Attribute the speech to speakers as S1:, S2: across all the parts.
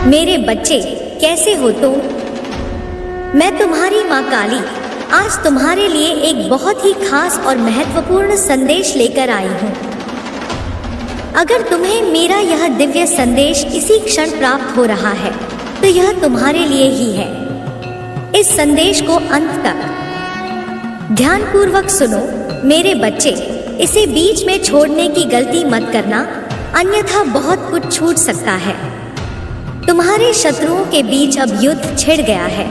S1: मेरे बच्चे, कैसे हो तुम? मैं तुम्हारी माँ काली आज तुम्हारे लिए एक बहुत ही खास और महत्वपूर्ण संदेश लेकर आई हूँ। अगर तुम्हें मेरा यह दिव्य संदेश इसी क्षण प्राप्त हो रहा है तो यह तुम्हारे लिए ही है। इस संदेश को अंत तक ध्यानपूर्वक सुनो। मेरे बच्चे, इसे बीच में छोड़ने की गलती मत करना, अन्यथा बहुत कुछ छूट सकता है। तुम्हारे शत्रुओं के बीच अब युद्ध छिड़ गया है।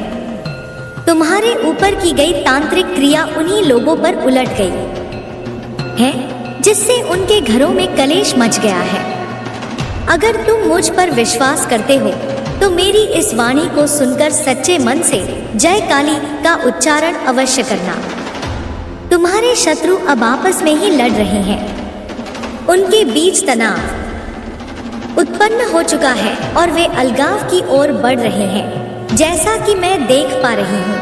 S1: तुम्हारे ऊपर की गई तांत्रिक क्रिया उन्हीं लोगों पर उलट गई है जिससे उनके घरों में कलेश मच गया है। अगर तुम मुझ पर विश्वास करते हो तो मेरी इस वाणी को सुनकर सच्चे मन से जय काली का उच्चारण अवश्य करना। तुम्हारे शत्रु अब आपस में ही लड़ रहे हैं। उनके बीच तनाव उत्पन्न हो चुका है और वे अलगाव की ओर बढ़ रहे हैं, जैसा कि मैं देख पा रही हूँ।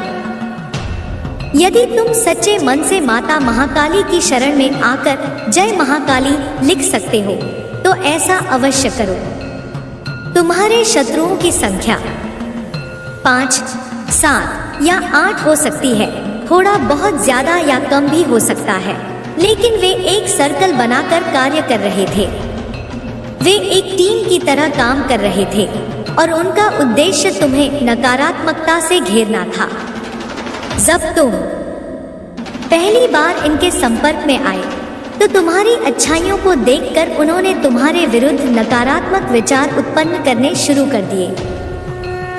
S1: यदि तुम सच्चे मन से माता महाकाली की शरण में आकर जय महाकाली लिख सकते हो तो ऐसा अवश्य करो। तुम्हारे शत्रुओं की संख्या 5, 7 या 8 हो सकती है, थोड़ा बहुत ज्यादा या कम भी हो सकता है, लेकिन वे एक सर्कल बनाकर कार्य कर रहे थे। वे एक टीम की तरह काम कर रहे थे और उनका उद्देश्य तुम्हें नकारात्मकता से घेरना था। जब तुम पहली बार इनके संपर्क में आए तो तुम्हारी अच्छाइयों को देखकर उन्होंने तुम्हारे विरुद्ध नकारात्मक विचार उत्पन्न करने शुरू कर दिए।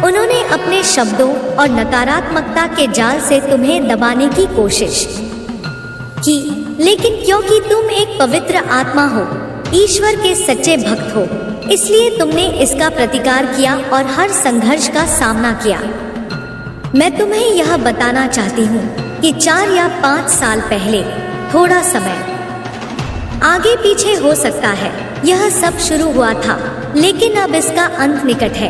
S1: उन्होंने अपने शब्दों और नकारात्मकता के जाल से तुम्हें दबाने की कोशिश की, लेकिन क्योंकि तुम एक पवित्र आत्मा हो, ईश्वर के सच्चे भक्त हो, इसलिए तुमने इसका प्रतिकार किया और हर संघर्ष का सामना किया। मैं तुम्हें यह बताना चाहती हूँ कि 4 या 5 साल पहले, थोड़ा समय आगे पीछे हो सकता है, यह सब शुरू हुआ था, लेकिन अब इसका अंत निकट है।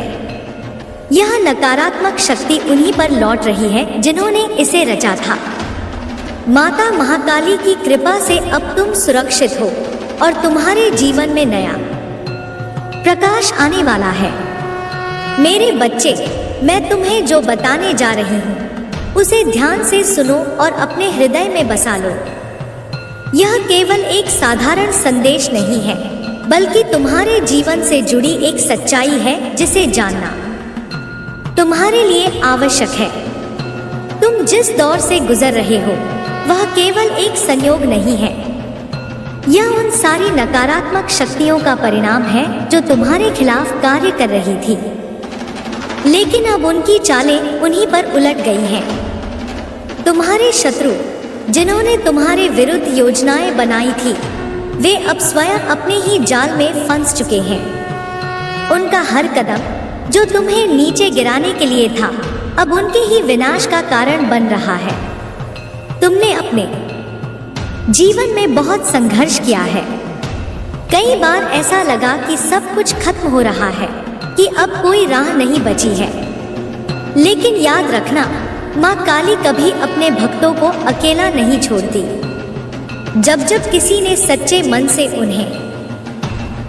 S1: यह नकारात्मक शक्ति उन्हीं पर लौट रही है जिन्होंने इसे रचा था। माता महाकाली की कृपा से अब तुम सुरक्षित हो और तुम्हारे जीवन में नया प्रकाश आने वाला है। मेरे बच्चे, मैं तुम्हें जो बताने जा रही हूँ उसे ध्यान से सुनो और अपने हृदय में बसा लो। यह केवल एक साधारण संदेश नहीं है, बल्कि तुम्हारे जीवन से जुड़ी एक सच्चाई है जिसे जानना तुम्हारे लिए आवश्यक है। तुम जिस दौर से गुजर रहे हो वह केवल एक संयोग नहीं है, यह उन सारी नकारात्मक शक्तियों का परिणाम है जो तुम्हारे खिलाफ कार्य कर रही थी, लेकिन अब उनकी चालें उन्हीं पर उलट गई हैं। तुम्हारे शत्रु जिन्होंने तुम्हारे विरुद्ध योजनाएं बनाई थी, वे अब स्वयं अपने ही जाल में फंस चुके हैं। उनका हर कदम जो तुम्हें नीचे गिराने के लिए था, अब उनके ही विनाश का कारण बन रहा है। तुमने अपने जीवन में बहुत संघर्ष किया है। कई बार ऐसा लगा कि सब कुछ खत्म हो रहा है, कि अब कोई राह नहीं बची है। लेकिन याद रखना, माँ काली कभी अपने भक्तों को अकेला नहीं छोड़ती। जब जब किसी ने सच्चे मन से उन्हें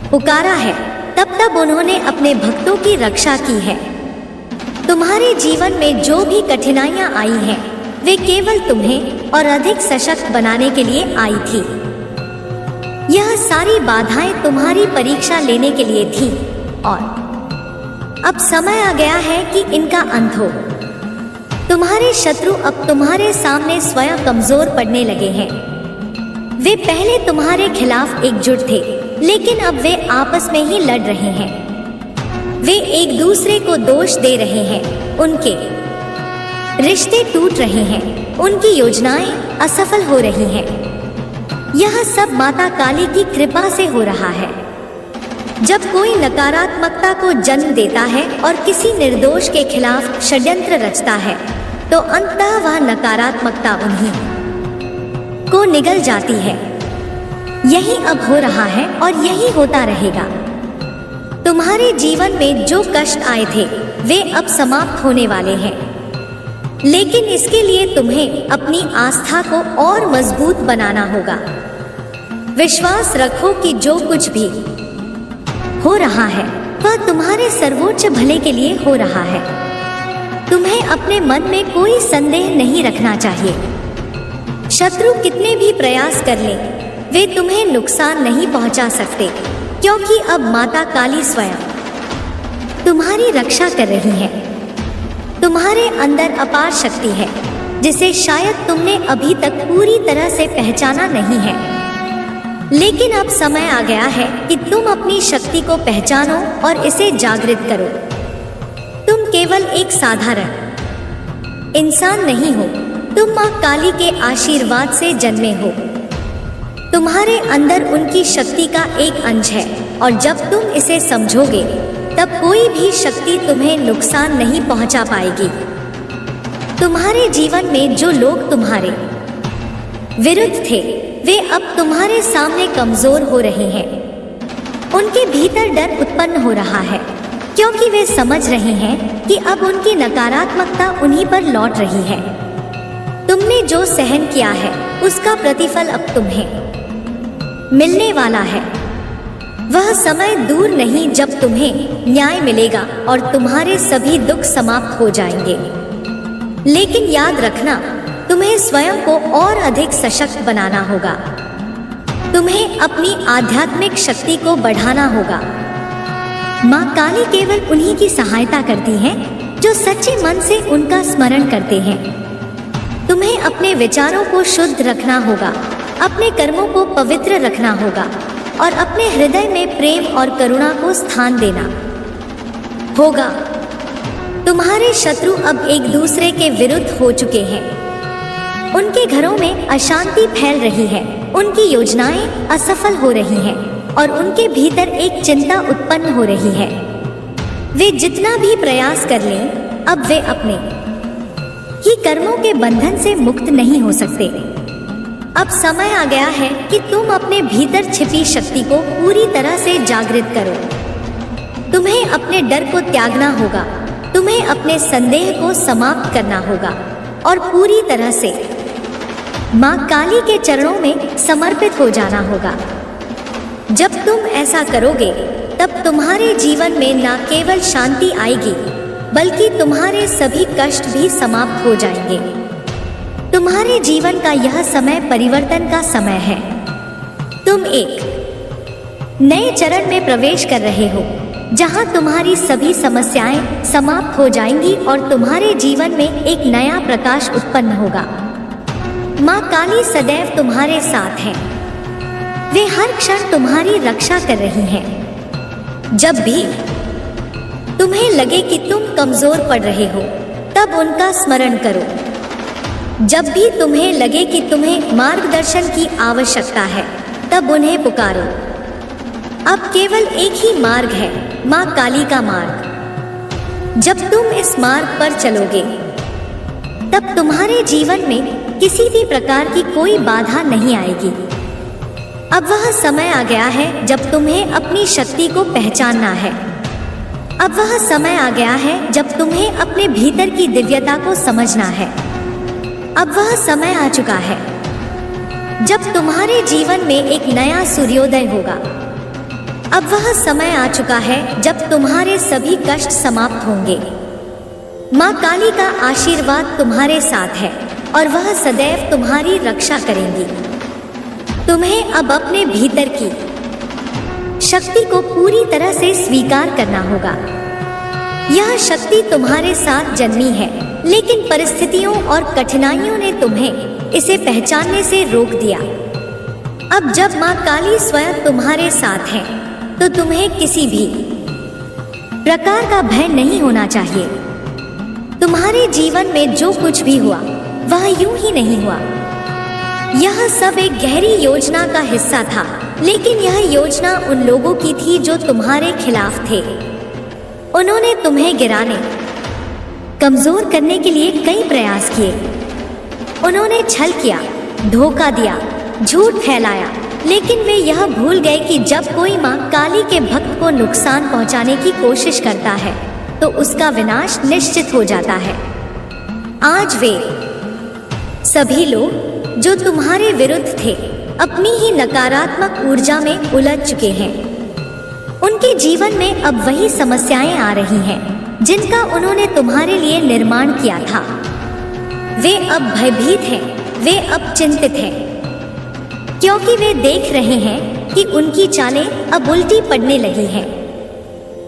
S1: पुकारा है, तब तब उन्होंने अपने भक्तों की रक्षा की है। तुम्हारे जीवन में जो भी कठिनाइयाँ आई हैं, वे केवल तुम्हें और अधिक सशक्त बनाने के लिए आई थी। यह सारी बाधाएं तुम्हारी परीक्षा लेने के लिए थी और अब समय आ गया है कि इनका अंत हो। तुम्हारे शत्रु अब तुम्हारे सामने स्वयं कमजोर पड़ने लगे हैं। वे पहले तुम्हारे खिलाफ एकजुट थे, लेकिन अब वे आपस में ही लड़ रहे हैं। वे एक दूसरे को दोष दे रहे हैं, उनके रिश्ते टूट रहे हैं, उनकी योजनाएं असफल हो रही हैं। यह सब माता काली की कृपा से हो रहा है। जब कोई नकारात्मकता को जन्म देता है और किसी निर्दोष के खिलाफ षड्यंत्र रचता है, तो अंततः वह नकारात्मकता उन्हीं को निगल जाती है। यही अब हो रहा है और यही होता रहेगा। तुम्हारे जीवन में जो कष्ट आए थे, वे अब समाप्त होने वाले हैं, लेकिन इसके लिए तुम्हें अपनी आस्था को और मजबूत बनाना होगा। विश्वास रखो कि जो कुछ भी हो रहा है वह तुम्हारे सर्वोच्च भले के लिए हो रहा है। तुम्हें अपने मन में कोई संदेह नहीं रखना चाहिए। शत्रु कितने भी प्रयास कर लें, वे तुम्हें नुकसान नहीं पहुंचा सकते, क्योंकि अब माता काली स्वयं तुम्हारी रक्षा कर रही है। तुम्हारे अंदर अपार शक्ति है जिसे शायद तुमने अभी तक पूरी तरह से पहचाना नहीं है, लेकिन अब समय आ गया है कि तुम अपनी शक्ति को पहचानो और इसे जागृत करो। तुम केवल एक साधारण इंसान नहीं हो, तुम माँ काली के आशीर्वाद से जन्मे हो। तुम्हारे अंदर उनकी शक्ति का एक अंश है और जब तुम इसे समझोगे तब कोई भी शक्ति तुम्हें नुकसान नहीं पहुंचा पाएगी। तुम्हारे जीवन में जो लोग तुम्हारे विरुद्ध थे, वे अब तुम्हारे सामने कमजोर हो रहे हैं। उनके भीतर डर उत्पन्न हो रहा है, क्योंकि वे समझ रहे हैं कि अब उनकी नकारात्मकता उन्हीं पर लौट रही है। तुमने जो सहन किया है, उसका प्रतिफल अब तुम्हें मिलने वाला है। वह समय दूर नहीं जब तुम्हें न्याय मिलेगा और तुम्हारे सभी दुख समाप्त हो जाएंगे। लेकिन याद रखना, तुम्हें स्वयं को और अधिक सशक्त बनाना होगा। तुम्हें अपनी आध्यात्मिक शक्ति को बढ़ाना होगा। माँ काली केवल उन्हीं की सहायता करती हैं जो सच्चे मन से उनका स्मरण करते हैं। तुम्हें अपने विचारों को शुद्ध रखना होगा, अपने कर्मों को पवित्र रखना होगा और अपने हृदय में प्रेम और करुणा को स्थान देना होगा। तुम्हारे शत्रु अब एक दूसरे के विरुद्ध हो चुके हैं। उनके घरों में अशांति फैल रही है, उनकी योजनाएं असफल हो रही हैं और उनके भीतर एक चिंता उत्पन्न हो रही है। वे जितना भी प्रयास कर लें, अब वे अपने ही कर्मों के बंधन से मुक्त नहीं हो सकते। अब समय आ गया है कि तुम अपने भीतर छिपी शक्ति को पूरी तरह से जागृत करो। तुम्हें अपने डर को त्यागना होगा, तुम्हें अपने संदेह को समाप्त करना होगा और पूरी तरह से माँ काली के चरणों में समर्पित हो जाना होगा। जब तुम ऐसा करोगे, तब तुम्हारे जीवन में न केवल शांति आएगी, बल्कि तुम्हारे सभी कष्ट भी समाप्त हो जाएंगे। तुम्हारे जीवन का यह समय परिवर्तन का समय है। तुम एक नए चरण में प्रवेश कर रहे हो, जहां तुम्हारी सभी समस्याएं समाप्त हो जाएंगी और तुम्हारे जीवन में एक नया प्रकाश उत्पन्न होगा। माँ काली सदैव तुम्हारे साथ हैं। वे हर क्षण तुम्हारी रक्षा कर रही हैं। जब भी तुम्हें लगे कि तुम कमजोर पड़ रहे हो, तब उनका स्मरण करो। जब भी तुम्हें लगे कि तुम्हें मार्गदर्शन की आवश्यकता है, तब उन्हें पुकारो। अब केवल एक ही मार्ग है, माँ काली का मार्ग। जब तुम इस मार्ग पर चलोगे, तब तुम्हारे जीवन में किसी भी प्रकार की कोई बाधा नहीं आएगी। अब वह समय आ गया है जब तुम्हें अपनी शक्ति को पहचानना है। अब वह समय आ गया है जब तुम्हें अपने भीतर की दिव्यता को समझना है। अब वह समय आ चुका है जब तुम्हारे जीवन में एक नया सूर्योदय होगा। अब वह समय आ चुका है जब तुम्हारे सभी कष्ट समाप्त होंगे। माँ काली का आशीर्वाद तुम्हारे साथ है और वह सदैव तुम्हारी रक्षा करेंगी। तुम्हें अब अपने भीतर की शक्ति को पूरी तरह से स्वीकार करना होगा। यह शक्ति तुम्हारे साथ जन्मी है, लेकिन परिस्थितियों और कठिनाइयों ने तुम्हें इसे पहचानने से रोक दिया। अब जब माँ काली स्वयं तुम्हारे साथ है, तो तुम्हें किसी भी प्रकार का भय नहीं होना चाहिए। तुम्हारे जीवन में जो कुछ भी हुआ, वह यूं ही नहीं हुआ। यह सब एक गहरी योजना का हिस्सा था, लेकिन यह योजना उन लोगों की थी जो तुम्हारे खिलाफ थे। उन्होंने तुम्हें गिराने, कमजोर करने के लिए कई प्रयास किए। उन्होंने छल किया, धोखा दिया, झूठ फैलाया, लेकिन वे यह भूल गए कि जब कोई माँ काली के भक्त को नुकसान पहुंचाने की कोशिश करता है, तो उसका विनाश निश्चित हो जाता है। आज वे सभी लोग जो तुम्हारे विरुद्ध थे, अपनी ही नकारात्मक ऊर्जा में उलझ चुके हैं। उनके जीवन में अब वही समस्याएं आ रही हैं जिनका उन्होंने तुम्हारे लिए निर्माण किया था। वे अब भयभीत हैं, वे अब चिंतित हैं, क्योंकि वे देख रहे हैं कि उनकी चालें अब उल्टी पड़ने लगी हैं।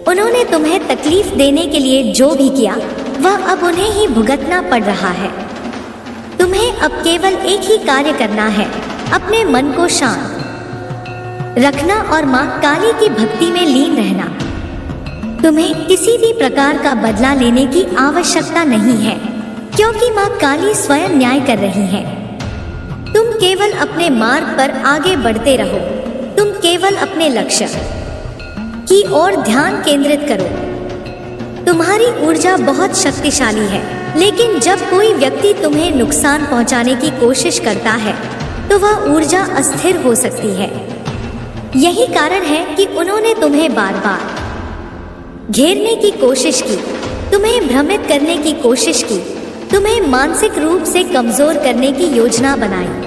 S1: उन्होंने तुम्हें तकलीफ देने के लिए जो भी किया वह अब उन्हें ही भुगतना पड़ रहा है। तुम्हें अब केवल एक ही कार्य करना है, अपने मन को शांत रखना और माँ काली की भक्ति में लीन रहना। तुम्हें किसी भी प्रकार का बदला लेने की आवश्यकता नहीं है, क्योंकि माँ काली स्वयं न्याय कर रही है। तुम केवल अपने मार्ग पर आगे बढ़ते रहो। तुम केवल अपने लक्ष्य की ओर ध्यान केंद्रित करो। तुम्हारी ऊर्जा बहुत शक्तिशाली है, लेकिन जब कोई व्यक्ति तुम्हें नुकसान पहुंचाने की कोशिश करता है तो वह ऊर्जा अस्थिर हो सकती है। यही कारण है कि उन्होंने तुम्हें बार बार घेरने की कोशिश की, तुम्हें भ्रमित करने की कोशिश की, तुम्हें मानसिक रूप से कमजोर करने की योजना बनाई।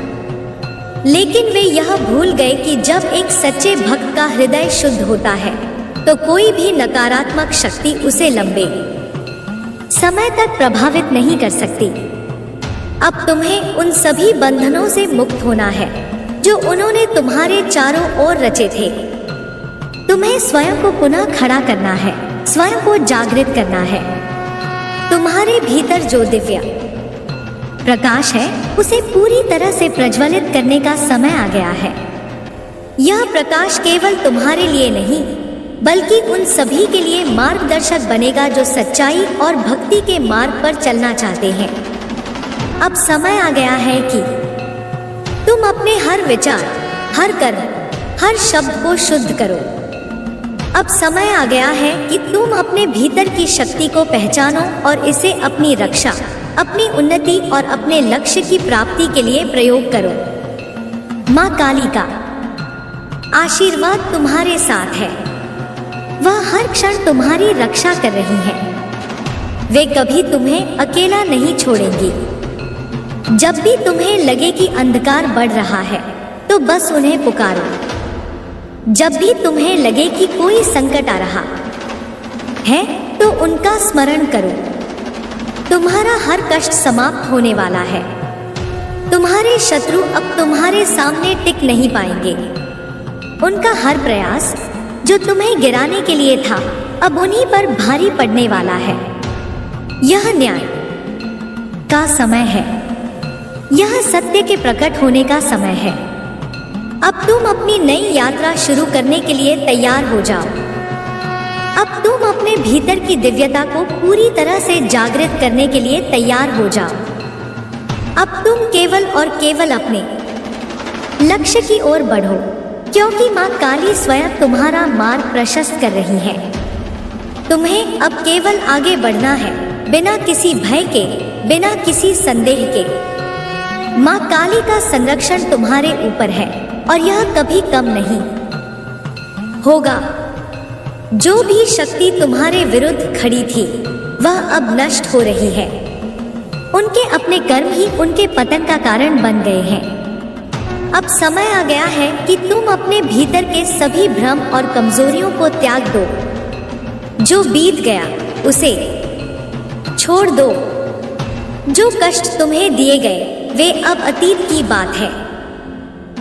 S1: लेकिन वे यह भूल गए कि जब एक सच्चे भक्त का हृदय शुद्ध होता है तो कोई भी नकारात्मक शक्ति उसे लंबे समय तक प्रभावित नहीं कर सकती। अब तुम्हें उन सभी बंधनों से मुक्त होना है जो उन्होंने तुम्हारे चारों ओर रचे थे। तुम्हें स्वयं को पुनः खड़ा करना है, स्वयं को जागृत करना है। तुम्हारे भीतर जो दिव्य प्रकाश है उसे पूरी तरह से प्रज्वलित करने का समय आ गया है। यह प्रकाश केवल तुम्हारे लिए नहीं बल्कि उन सभी के लिए मार्गदर्शक बनेगा जो सच्चाई और भक्ति के मार्ग पर चलना चाहते हैं। अब समय आ गया है कि तुम अपने हर विचार, हर कर्म, हर शब्द को शुद्ध करो। अब समय आ गया है कि तुम अपने भीतर की शक्ति को पहचानो और इसे अपनी रक्षा, अपनी उन्नति और अपने लक्ष्य की प्राप्ति के लिए प्रयोग करो। माँ काली का आशीर्वाद तुम्हारे साथ है। वह हर क्षण तुम्हारी रक्षा कर रही है। वे कभी तुम्हें अकेला नहीं छोड़ेंगी। जब भी तुम्हें लगे कि अंधकार बढ़ रहा है तो बस उन्हें पुकारो। जब भी तुम्हें लगे कि कोई संकट आ रहा है तो उनका स्मरण करो। तुम्हारा हर कष्ट समाप्त होने वाला है। तुम्हारे शत्रु अब तुम्हारे सामने टिक नहीं पाएंगे। उनका हर प्रयास जो तुम्हें गिराने के लिए था अब उन्हीं पर भारी पड़ने वाला है। यह न्याय का समय है। यह सत्य के प्रकट होने का समय है। अब तुम अपनी नई यात्रा शुरू करने के लिए तैयार हो जाओ। अब तुम अपने भीतर की दिव्यता को पूरी तरह से जागृत करने के लिए तैयार हो जाओ। अब तुम केवल और केवल अपने लक्ष्य की ओर बढ़ो, क्योंकि माँ काली स्वयं तुम्हारा मार्ग प्रशस्त कर रही है। तुम्हें अब केवल आगे बढ़ना है, बिना किसी भय के, बिना किसी संदेह के। माँ काली का संरक्षण तुम्हारे ऊपर है और यह कभी कम नहीं होगा। जो भी शक्ति तुम्हारे विरुद्ध खड़ी थी वह अब नष्ट हो रही है। उनके अपने कर्म ही उनके पतन का कारण बन गए हैं। अब समय आ गया है कि तुम अपने भीतर के सभी भ्रम और कमजोरियों को त्याग दो। जो बीत गया उसे छोड़ दो। जो कष्ट तुम्हें दिए गए वे अब अतीत की बात है।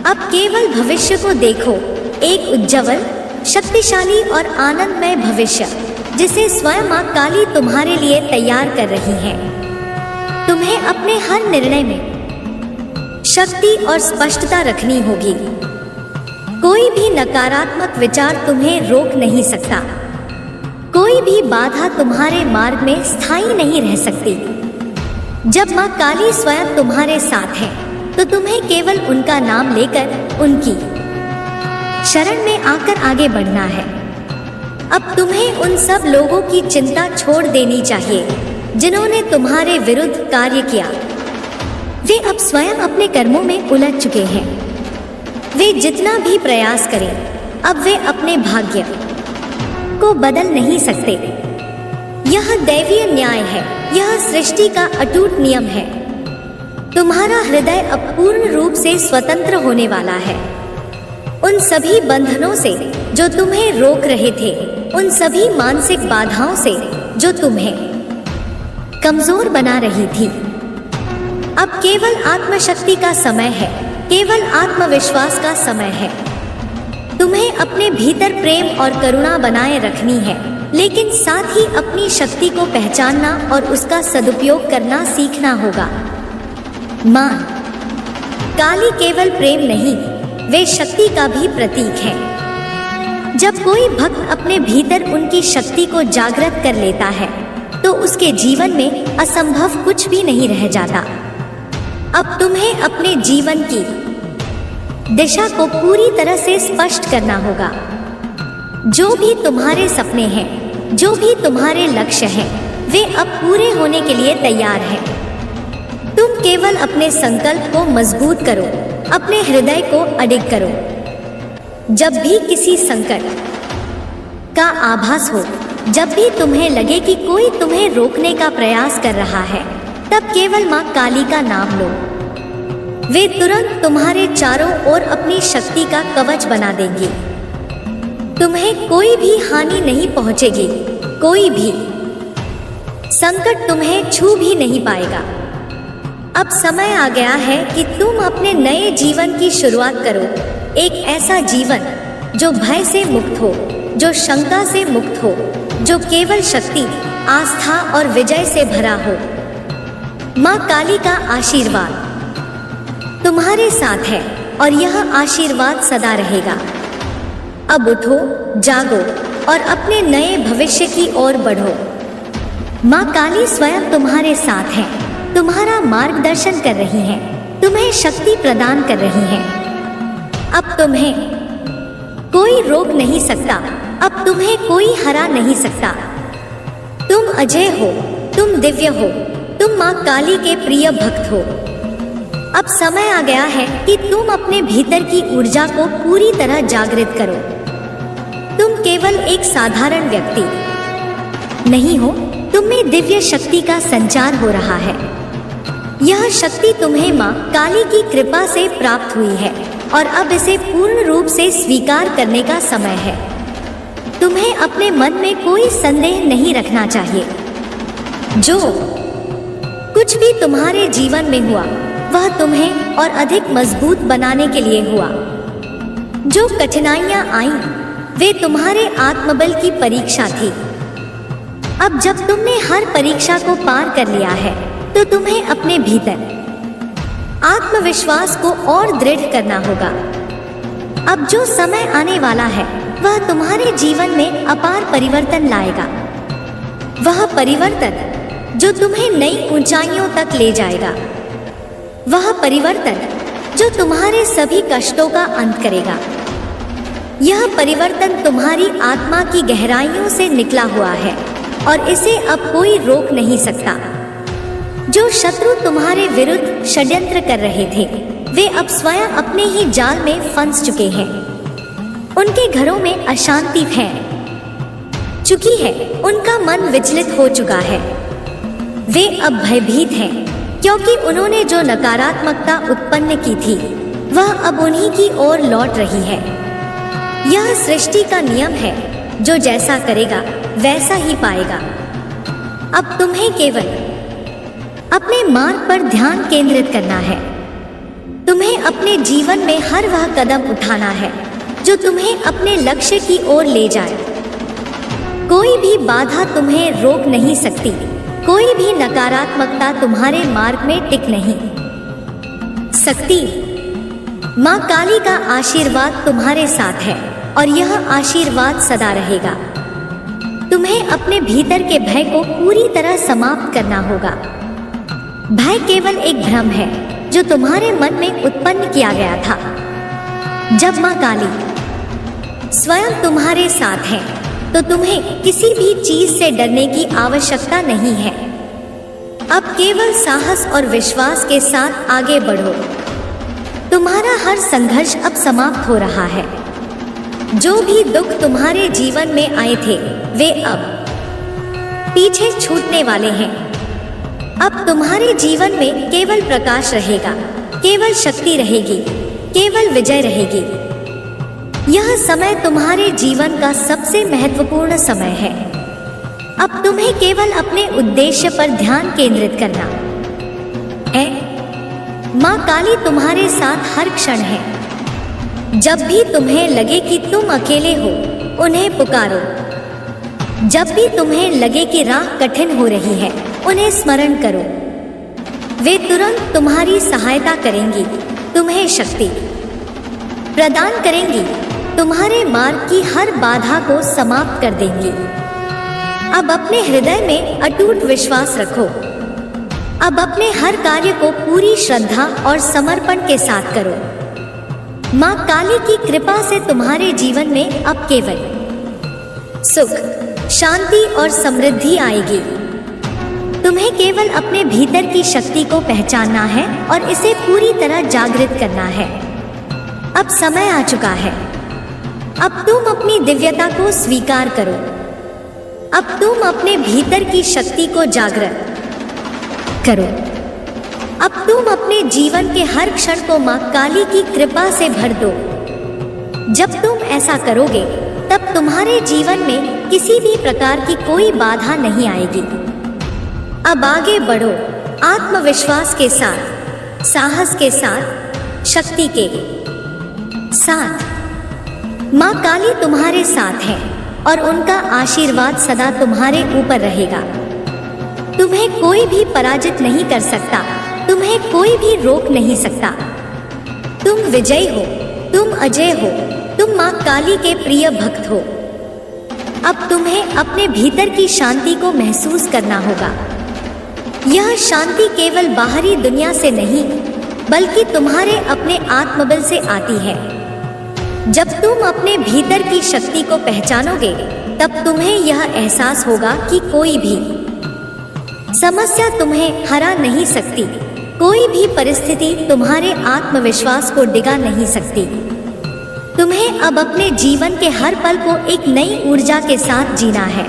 S1: अब केवल भविष्य को देखो, एक उज्जवल, शक्तिशाली और आनंदमय भविष्य जिसे स्वयं माँ काली तुम्हारे लिए तैयार कर रही है। तुम्हें अपने हर निर्णय में शक्ति और स्पष्टता रखनी होगी। कोई भी नकारात्मक विचार तुम्हें रोक नहीं सकता। कोई भी बाधा तुम्हारे मार्ग में स्थायी नहीं रह सकती। जब माँ काली स्वयं तुम्हारे साथ है तो तुम्हें केवल उनका नाम लेकर उनकी शरण में आकर आगे बढ़ना है। अब तुम्हें उन सब लोगों की चिंता छोड़ देनी चाहिए जिन्होंने तुम्हारे विरुद्ध कार्य किया। वे अब स्वयं अपने कर्मों में उलझ चुके हैं। वे जितना भी प्रयास करें अब वे अपने भाग्य को बदल नहीं सकते। यह दैवीय न्याय है, यह सृष्टि का अटूट नियम है। तुम्हारा हृदय अब पूर्ण रूप से स्वतंत्र होने वाला है। उन सभी बंधनों से जो तुम्हें रोक रहे थे, उन सभी मानसिक बाधाओं से जो तुम्हें कमजोर बना रही थी। अब केवल आत्मशक्ति का समय है, केवल आत्मविश्वास का समय है। तुम्हें अपने भीतर प्रेम और करुणा बनाए रखनी है, लेकिन साथ ही अपनी शक्ति को पहचानना और उसका सदुपयोग करना सीखना होगा। माँ काली केवल प्रेम नहीं, वे शक्ति का भी प्रतीक है। जब कोई भक्त अपने भीतर उनकी शक्ति को जागृत कर लेता है, तो उसके जीवन में असंभव कुछ भी नहीं रह जाता। अब तुम्हें अपने जीवन की दिशा को पूरी तरह से स्पष्ट करना होगा। जो भी तुम्हारे सपने हैं, जो भी तुम्हारे लक्ष्य हैं, वे अब पूरे होने के लिए तैयार हैं। तुम केवल अपने संकल्प को मजबूत करो, अपने हृदय को अडिग करो। जब भी किसी संकट का आभास हो, जब भी तुम्हें लगे कि कोई तुम्हें रोकने का प्रयास कर रहा है, तब केवल माँ काली का नाम लो। वे तुरंत तुम्हारे चारों ओर अपनी शक्ति का कवच बना देंगी। तुम्हें कोई भी हानि नहीं पहुंचेगी, कोई भी संकट तुम्हें छू भी नहीं पाएगा। अब समय आ गया है कि तुम अपने नए जीवन की शुरुआत करो, एक ऐसा जीवन जो भय से मुक्त हो, जो शंका से मुक्त हो, जो केवल शक्ति, आस्था और विजय से भरा हो। माँ काली का आशीर्वाद तुम्हारे साथ है और यह आशीर्वाद सदा रहेगा। अब उठो, जागो और अपने नए भविष्य की ओर बढ़ो। माँ काली स्वयं तुम्हारे साथ है, तुम्हारा मार्गदर्शन कर रही हैं, तुम्हें शक्ति प्रदान कर रही हैं। अब तुम्हें कोई रोक नहीं सकता, अब तुम्हें कोई हरा नहीं सकता। तुम अजय हो, तुम दिव्य हो, तुम माँ काली के प्रिय भक्त हो। अब समय आ गया है कि तुम अपने भीतर की ऊर्जा को पूरी तरह जागृत करो। तुम केवल एक साधारण व्यक्ति नहीं हो, तुम में दिव्य शक्ति का संचार हो रहा है। यह शक्ति तुम्हें माँ काली की कृपा से प्राप्त हुई है और अब इसे पूर्ण रूप से स्वीकार करने का समय है। तुम्हें अपने मन में कोई संदेह नहीं रखना चाहिए। जो कुछ भी तुम्हारे जीवन में हुआ, वह तुम्हें और अधिक मजबूत बनाने के लिए हुआ। जो कठिनाइयां आईं, वे तुम्हारे आत्मबल की परीक्षा थी। अब जब तुमने हर परीक्षा को पार कर लिया है, तो तुम्हें अपने भीतर आत्मविश्वास को और दृढ़ करना होगा। अब जो समय आने वाला है, वह तुम्हारे जीवन में अपार परिवर्तन लाएगा। वह परिवर्तन जो तुम्हें नई ऊंचाइयों तक ले जाएगा। वह परिवर्तन जो तुम्हारे सभी कष्टों का अंत करेगा। यह परिवर्तन तुम्हारी आत्मा की गहराइयों से निकला हुआ है और इसे अब कोई रोक नहीं सकता। जो शत्रु तुम्हारे विरुद्ध षड्यंत्र कर रहे थे, वे अब स्वयं अपने ही जाल में फंस चुके हैं। उनके घरों में अशांति है चुकी है, उनका मन विचलित हो चुका है। वे अब भयभीत हैं, क्योंकि उन्होंने जो नकारात्मकता उत्पन्न की थी, वह अब उन्हीं की ओर लौट रही है। यह सृष्टि का नियम है, जो जैसा करेगा वैसा ही पाएगा। अब तुम्हें केवल अपने मार्ग पर ध्यान केंद्रित करना है। तुम्हें अपने जीवन में हर वह कदम उठाना है जो तुम्हें अपने लक्ष्य की ओर ले जाए। कोई भी बाधा तुम्हें रोक नहीं सकती, कोई भी नकारात्मकता तुम्हारे मार्ग में टिक नहीं सकती। माँ काली का आशीर्वाद तुम्हारे साथ है और यह आशीर्वाद सदा रहेगा। तुम्हें अपने भीतर के भय को पूरी तरह समाप्त करना होगा। भय केवल एक भ्रम है जो तुम्हारे मन में उत्पन्न किया गया था। जब माँ काली स्वयं तुम्हारे साथ है, तो तुम्हें किसी भी चीज से डरने की आवश्यकता नहीं है। अब केवल साहस और विश्वास के साथ आगे बढ़ो। तुम्हारा हर संघर्ष अब समाप्त हो रहा है। जो भी दुख तुम्हारे जीवन में आए थे, वे अब पीछे छूटने वाले हैं। अब तुम्हारे जीवन में केवल प्रकाश रहेगा, केवल शक्ति रहेगी, केवल विजय रहेगी। यह समय तुम्हारे जीवन का सबसे महत्वपूर्ण समय है। अब तुम्हें केवल अपने उद्देश्य पर ध्यान केंद्रित करना है। माँ काली तुम्हारे साथ हर क्षण है। जब भी तुम्हें लगे कि तुम अकेले हो, उन्हें पुकारो। जब भी तुम्हें लगे कि राह कठिन हो रही है, उन्हें स्मरण करो। वे तुरंत तुम्हारी सहायता करेंगी, तुम्हें शक्ति प्रदान करेंगी, तुम्हारे मार्ग की हर बाधा को समाप्त कर देंगी। अब अपने हृदय में अटूट विश्वास रखो। अब अपने हर कार्य को पूरी श्रद्धा और समर्पण के साथ करो। माँ काली की कृपा से तुम्हारे जीवन में अब केवल सुख, शांति और समृद्धि आएगी। तुम्हें केवल अपने भीतर की शक्ति को पहचानना है और इसे पूरी तरह जागृत करना है। अब समय आ चुका है। अब तुम अपनी दिव्यता को स्वीकार करो। अब तुम अपने भीतर की शक्ति को जागृत करो। अब तुम अपने जीवन के हर क्षण को माँ काली की कृपा से भर दो। जब तुम ऐसा करोगे, तब तुम्हारे जीवन में किसी भी प्रकार की कोई बाधा नहीं आएगी। अब आगे बढ़ो, आत्मविश्वास के साथ, साहस के साथ, शक्ति के साथ। माँ काली तुम्हारे साथ है और उनका आशीर्वाद सदा तुम्हारे ऊपर रहेगा। तुम्हें कोई भी पराजित नहीं कर सकता, तुम्हें कोई भी रोक नहीं सकता। तुम विजयी हो, तुम अजय हो, तुम माँ काली के प्रिय भक्त हो। अब तुम्हें अपने भीतर की शांति को महसूस करना होगा। यह शांति केवल बाहरी दुनिया से नहीं, बल्कि तुम्हारे अपने आत्मबल से आती है। जब तुम अपने भीतर की शक्ति को पहचानोगे, तब तुम्हें यह एहसास होगा कि कोई भी समस्या तुम्हें हरा नहीं सकती, कोई भी परिस्थिति तुम्हारे आत्मविश्वास को डिगा नहीं सकती। तुम्हें अब अपने जीवन के हर पल को एक नई ऊर्जा के साथ जीना है।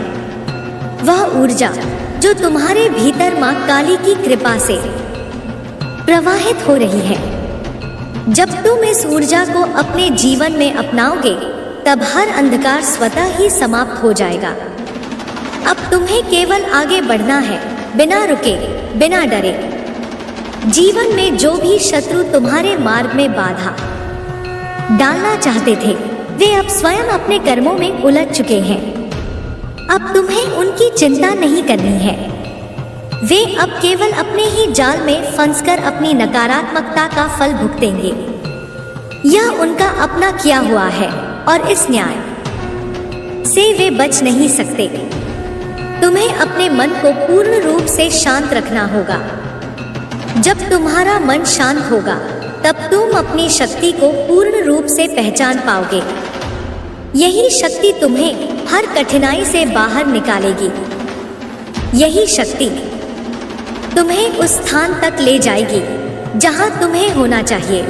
S1: वह ऊर्जा जो तुम्हारे भीतर माँ काली की कृपा से प्रवाहित हो रही है। जब तुम इस ऊर्जा को अपने जीवन में अपनाओगे, तब हर अंधकार स्वतः ही समाप्त हो जाएगा। अब तुम्हें केवल आगे बढ़ना है, बिना रुके, बिना डरे। जीवन में जो भी शत्रु तुम्हारे मार्ग में बाधा डालना चाहते थे, वे अब स्वयं अपने कर्मों में उलझ चुके हैं। अब तुम्हें उनकी चिंता नहीं करनी है। वे अब केवल अपने ही जाल में फंसकर अपनी नकारात्मकता का फल भुगतेंगे। यह उनका अपना किया हुआ है और इस न्याय से वे बच नहीं सकते। तुम्हें अपने मन को पूर्ण रूप से शांत रखना होगा। जब तुम्हारा मन शांत होगा, तब तुम अपनी शक्ति को पूर्ण रूप से पहचान पाओगे। यही शक्ति तुम्हें हर कठिनाई से बाहर निकालेगी। यही शक्ति तुम्हें उस स्थान तक ले जाएगी जहां तुम्हें होना चाहिए।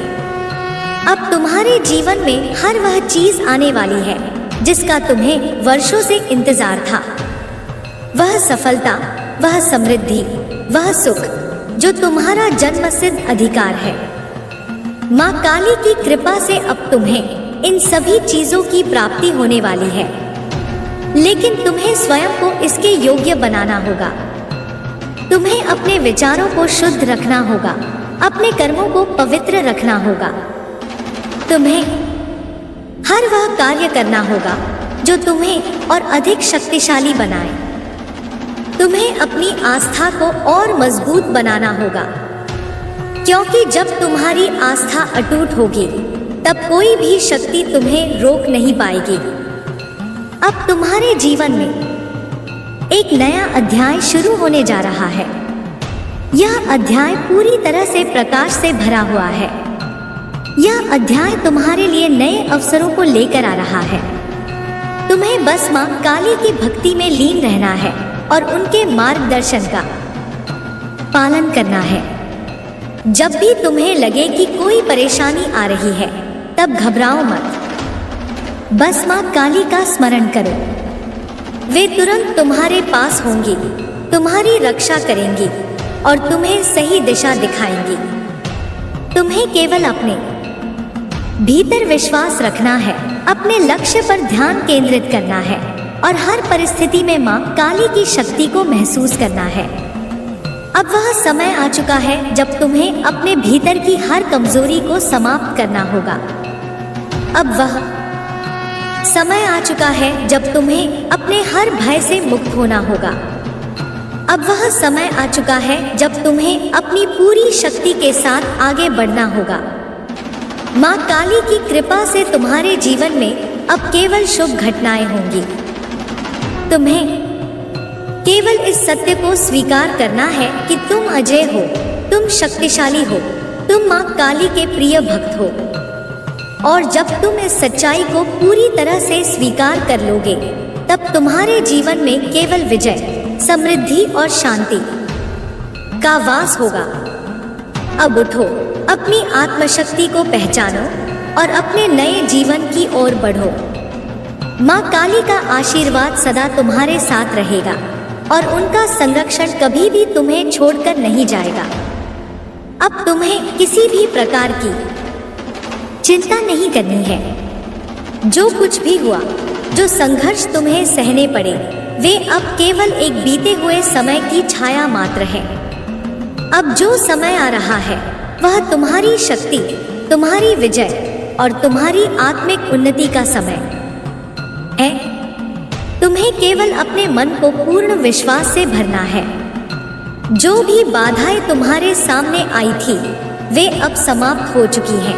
S1: अब तुम्हारे जीवन में हर वह चीज आने वाली है जिसका तुम्हें वर्षों से इंतजार था। वह सफलता, वह समृद्धि, वह सुख जो तुम्हारा जन्मसिद्ध अधिकार है। माँ काली की कृपा से अब तुम्हें इन सभी चीजों की प्राप्ति होने वाली है, लेकिन तुम्हें स्वयं को इसके योग्य बनाना होगा। तुम्हें अपने विचारों को शुद्ध रखना होगा, अपने कर्मों को पवित्र रखना होगा। तुम्हें हर वह कार्य करना होगा जो तुम्हें और अधिक शक्तिशाली बनाए। तुम्हें अपनी आस्था को और मजबूत बनाना होगा, क्योंकि जब तुम्हारी आस्था अटूट होगी, तब कोई भी शक्ति तुम्हें रोक नहीं पाएगी। अब तुम्हारे जीवन में एक नया अध्याय शुरू होने जा रहा है। यह अध्याय पूरी तरह से प्रकाश से भरा हुआ है। यह अध्याय तुम्हारे लिए नए अवसरों को लेकर आ रहा है। तुम्हें बस माँ काली की भक्ति में लीन रहना है और उनके मार्गदर्शन का पालन करना है। जब भी तुम्हें लगे कि कोई परेशानी आ रही है, तब घबराओ मत। बस माँ काली का स्मरण करो। वे तुरंत तुम्हारे पास होंगी, तुम्हारी रक्षा करेंगी और तुम्हें सही दिशा दिखाएंगी। तुम्हें केवल अपने भीतर विश्वास रखना है, अपने लक्ष्य पर ध्यान केंद्रित करना है और हर परिस्थिति में मां काली की शक्ति को महसूस करना है। अब वह समय आ चुका है जब तुम्हें अपने भीतर की हर कमजोरी को समाप्त करना होगा। अब वह समय आ चुका है जब तुम्हें अपने हर भय से मुक्त होना होगा। अब वह समय आ चुका है जब तुम्हें अपनी पूरी शक्ति के साथ आगे बढ़ना होगा। मां काली की कृपा से तुम्हारे जीवन में अब केवल शुभ घटनाएं होंगी। तुम्हें केवल इस सत्य को स्वीकार करना है कि तुम अजय हो, तुम शक्तिशाली हो, तुम मां काली के प्रिय भक्त हो। और जब तुम इस सच्चाई को पूरी तरह से स्वीकार कर लोगे, तब तुम्हारे जीवन में केवल विजय, समृद्धि और शांति का वास होगा। अब उठो, अपनी आत्मशक्ति को पहचानो और अपने नए जीवन की ओर बढ़ो। मां काली का आशीर्वाद सदा तुम्हारे साथ रहेगा और उनका संरक्षण कभी भी तुम्हें छोड़कर नहीं जाएगा। अब तुम्हें किसी भी प्रकार की चिंता नहीं करनी है। जो कुछ भी हुआ, जो संघर्ष तुम्हें सहने पड़े, वे अब केवल एक बीते हुए समय की छाया मात्र है। अब जो समय आ रहा है वह तुम्हारी शक्ति, तुम्हारी विजय और तुम्हारी आत्मिक उन्नति का समय है। तुम्हें केवल अपने मन को पूर्ण विश्वास से भरना है। जो भी बाधाएं तुम्हारे सामने आई थी, वे अब समाप्त हो चुकी हैं।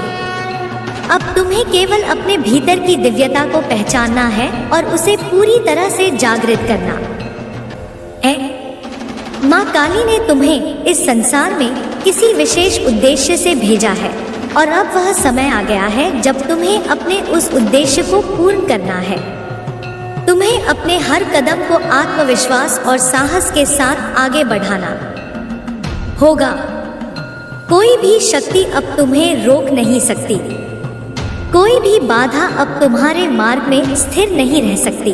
S1: अब तुम्हें केवल अपने भीतर की दिव्यता को पहचानना है और उसे पूरी तरह से जागृत करना है। मां काली ने तुम्हें इस संसार में किसी विशेष उद्देश्य से भेजा है और अब वह समय आ गया है जब तुम्हें अपने उस उद्देश्य को पूर्ण करना है। तुम्हें अपने हर कदम को आत्मविश्वास और साहस के साथ आगे बढ़ाना होगा। कोई भी शक्ति अब तुम्हें रोक नहीं सकती। कोई भी बाधा अब तुम्हारे मार्ग में स्थिर नहीं रह सकती।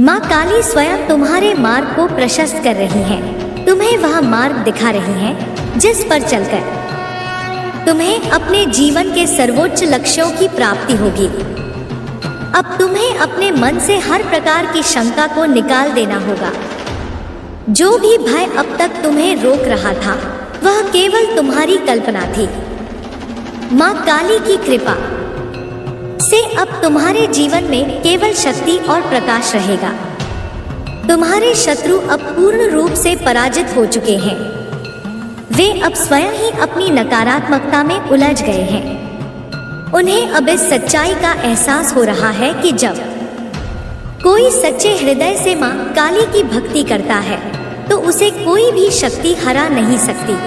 S1: मां काली स्वयं तुम्हारे मार्ग को प्रशस्त कर रही है, तुम्हें वह मार्ग दिखा रही है जिस पर चलकर तुम्हें अपने जीवन के सर्वोच्च लक्ष्यों की प्राप्ति होगी। अब तुम्हें अपने मन से हर प्रकार की शंका को निकाल देना होगा। जो भी भय अब तक तुम्हें रोक रहा था, वह केवल तुम्हारी कल्पना थी। मां काली की कृपा से अब तुम्हारे जीवन में केवल शक्ति और प्रकाश रहेगा। तुम्हारे शत्रु अब पूर्ण रूप से पराजित हो चुके हैं। वे अब स्वयं ही अपनी नकारात्मकता में उलझ गए हैं। उन्हें अब इस सच्चाई का एहसास हो रहा है कि जब कोई सच्चे हृदय से मां काली की भक्ति करता है, तो उसे कोई भी शक्ति हरा नहीं सकती।